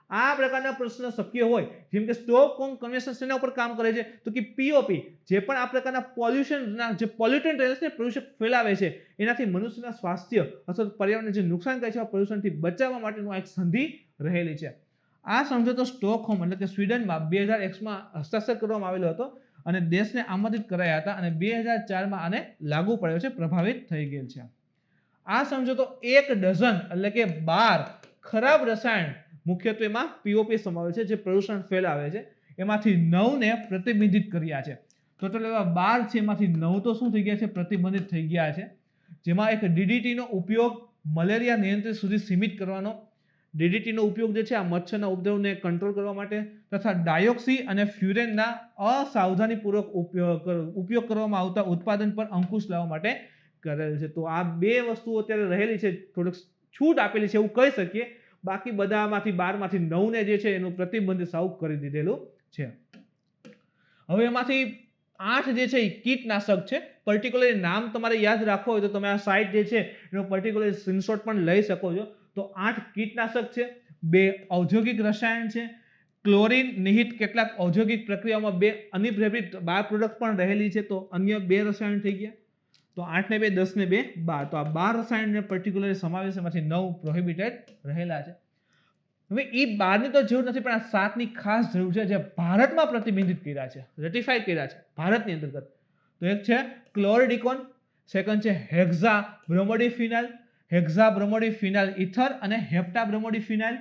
આ પ્રકારના પ્રશ્ન શક્ય હોય, જેમ કે સ્ટોકહોમ કન્વેન્શન શેના ઉપર કામ કરે છે, તો કે POP, જે પણ આ પ્રકારના પોલ્યુશનના જે પોલ્યુટન્ટ રહે છે, પ્રદૂષક ફેલાવે છે, એનાથી મનુષ્યના સ્વાસ્થ્ય અથવા પર્યાવરણને જે નુકસાન કરે છે આ પ્રદૂષણથી બચાવવા માટેનું એક સંધિ રહેલી છે. આ સમજૂતો સ્ટોકહોમ એટલે કે સ્વીડનમાં 2001માં હસ્તાક્ષર કરવામાં આવેલો હતો અને દેશને આમંત્રિત કરાયા હતા અને 2004માં આને લાગુ પડ્યો છે, પ્રભાવિત થઈ ગયેલ છે. આ સમજૂતો 1 ડઝન એટલે કે 12 ખરાબ રસાયણ, મુખ્યત્વેમાં પીઓપી સમાવેશ છે, જે પ્રદૂષણ ફેલાવે છે, એમાંથી 9 ને પ્રતિબંધિત કર્યા છે. ટોટલ એવા 12 છે, એમાંથી 9 તો શું થઈ ગયા છે, પ્રતિબંધિત થઈ ગયા છે. જેમાં એક DDT નો ઉપયોગ મલેરિયા નિયંત્રણ સુધી સીમિત કરવાનો, DDT નો ઉપયોગ જે છે આ મચ્છરના ઉપદ્રવને કંટ્રોલ કરવા માટે, તથા ડાયોક્સી અને ફ્યુરેનના અસાવધાનીપૂર્વક ઉપયોગ કરવામાં આવતા ઉત્પાદન પર અંકુશ લાવવા માટે કરેલ છે. તો આ 2 વસ્તુઓ અત્યારે રહેલી છે, થોડીક છૂટ આપેલી છે એવું કહી શકીએ. બાકી બધામાંથી 12 માંથી 9 ને જે છે એનું પ્રતિબંધિત સાવ કરી દીધેલું છે. હવે એમાંથી 8 જે છે એ કીટનાશક છે. પર્ટિક્યુલર નામ તમારે યાદ રાખવું હોય તો તમે આ સાઇટ જે છે એનો પર્ટિક્યુલર સ્ક્રીનશોટ પણ લઈ શકો છો. તો 8 કીટનાશક છે, 2 ઔદ્યોગિક રસાયણ છે, ક્લોરીન નિહિત કેટલાક ઔદ્યોગિક પ્રક્રિયાઓમાં 2 અનપ્રેરિત બાય પ્રોડક્ટ પણ રહેલી છે, તો અન્ય 2 રસાયણ થઈ ગયા. તો 8 ને 2 10 ને 2 12. તો આ 12 રસાયણને પર્ટિક્યુલર સમાવેશ, એમાંથી 9 પ્રોહિબિટેડ રહેલા છે. હવે એ 12 ની તો જરૂર નથી, પણ આ 7 ની ખાસ જરૂર છે, જે ભારતમાં પ્રતિબંધિત કર્યા છે, રેટિફાઈ કર્યા છે ભારતની અંતર્ગત. તો એક છે ક્લોરડિકોન, સેકન્ડ છે હેક્ઝા બ્રોમોડિફિનાલ, હેક્ઝા બ્રોમોડિફિનાલ ઇથર અને હેપ્ટા બ્રોમોડિફિનાલ,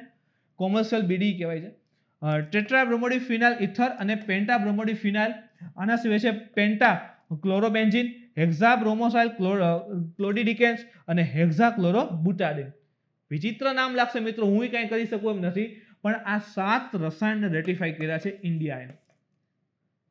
કોમર્શિયલ બીડી કહેવાય છે. ટેટ્રા બ્રોમોડિફિનાલ ઇથર અને પેન્ટા બ્રોમોડિફિનાલ. આના સિવાય છે પેન્ટા ક્લોરોબેન્ઝિન, હેક્ઝા બ્રોમોસાઇલ ક્લોડિડિકેન્સ અને હેક્ઝા ક્લોરોબુટાડિન. વિચિત્ર નામ લાગશે મિત્રો, હું કંઈ કરી શકું એમ નથી, પણ આ 7 રસાયણને રેટિફાઈ કર્યા છે ઇન્ડિયાએ.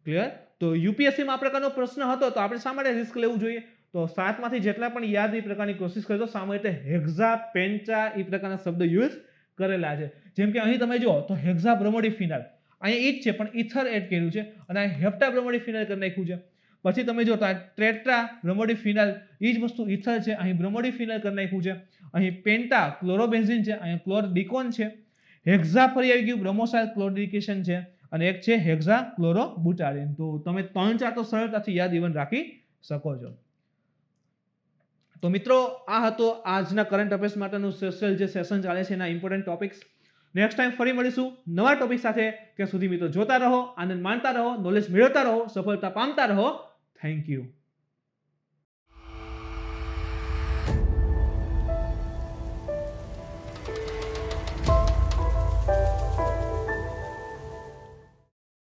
ક્લિયર? તો યુપીએસસીમાં આ પ્રકારનો પ્રશ્ન હતો તો આપણે શા માટે રિસ્ક લેવું જોઈએ? તો 7 માંથી જેટલા પણ યાદ એ પ્રકારની કોશિશ કરજો. સામે એટલે હેક્ઝા, પેન્ટા એ પ્રકારના શબ્દ યુઝ કરેલા છે. જેમ કે અહીં તમે જુઓ તો હેક્ઝા બ્રોમોડિફિનાલ, અહીંયા ઈ જ છે પણ ઇથર એડ કર્યું છે, અને અહીં હેપ્ટા બ્રોમોડિફિનાલ કરી નાખ્યું છે. પછી તમે જો તો આ ટેટ્રા બ્રોમોડિફિનાલ એ જ વસ્તુ ઇથર છે, અહીં બ્રોમોડિફિનાલ કરી નાખ્યું છે. અહીં પેન્ટા ક્લોરોબેન્ઝિન છે, અહીં ક્લોરડિકોન છે. હેક્ઝા ફરી આવી ગયું, બ્રોમોસાઇલ ક્લોરિડિકેશન છે, અને એક છે હેક્ઝા ક્લોરોબુટાડિન. તો તમે 3-4 તો સરળતાથી યાદ ઇવન રાખી શકો છો. તો મિત્રો આ હતો આજના કરંટ અફેર્સ માટેનું સ્પેશિયલ જે સેશન ચાલે છે એના ઇમ્પોર્ટન્ટ ટોપિક્સ. નેક્સ્ટ ટાઈમ ફરી મળીશું નવા ટોપિક સાથે. ત્યાં સુધી મિત્રો જોતા રહો, આનંદ માણતા રહો, નોલેજ મેળવતા રહો, સફળતા પામતા રહો. Thank you.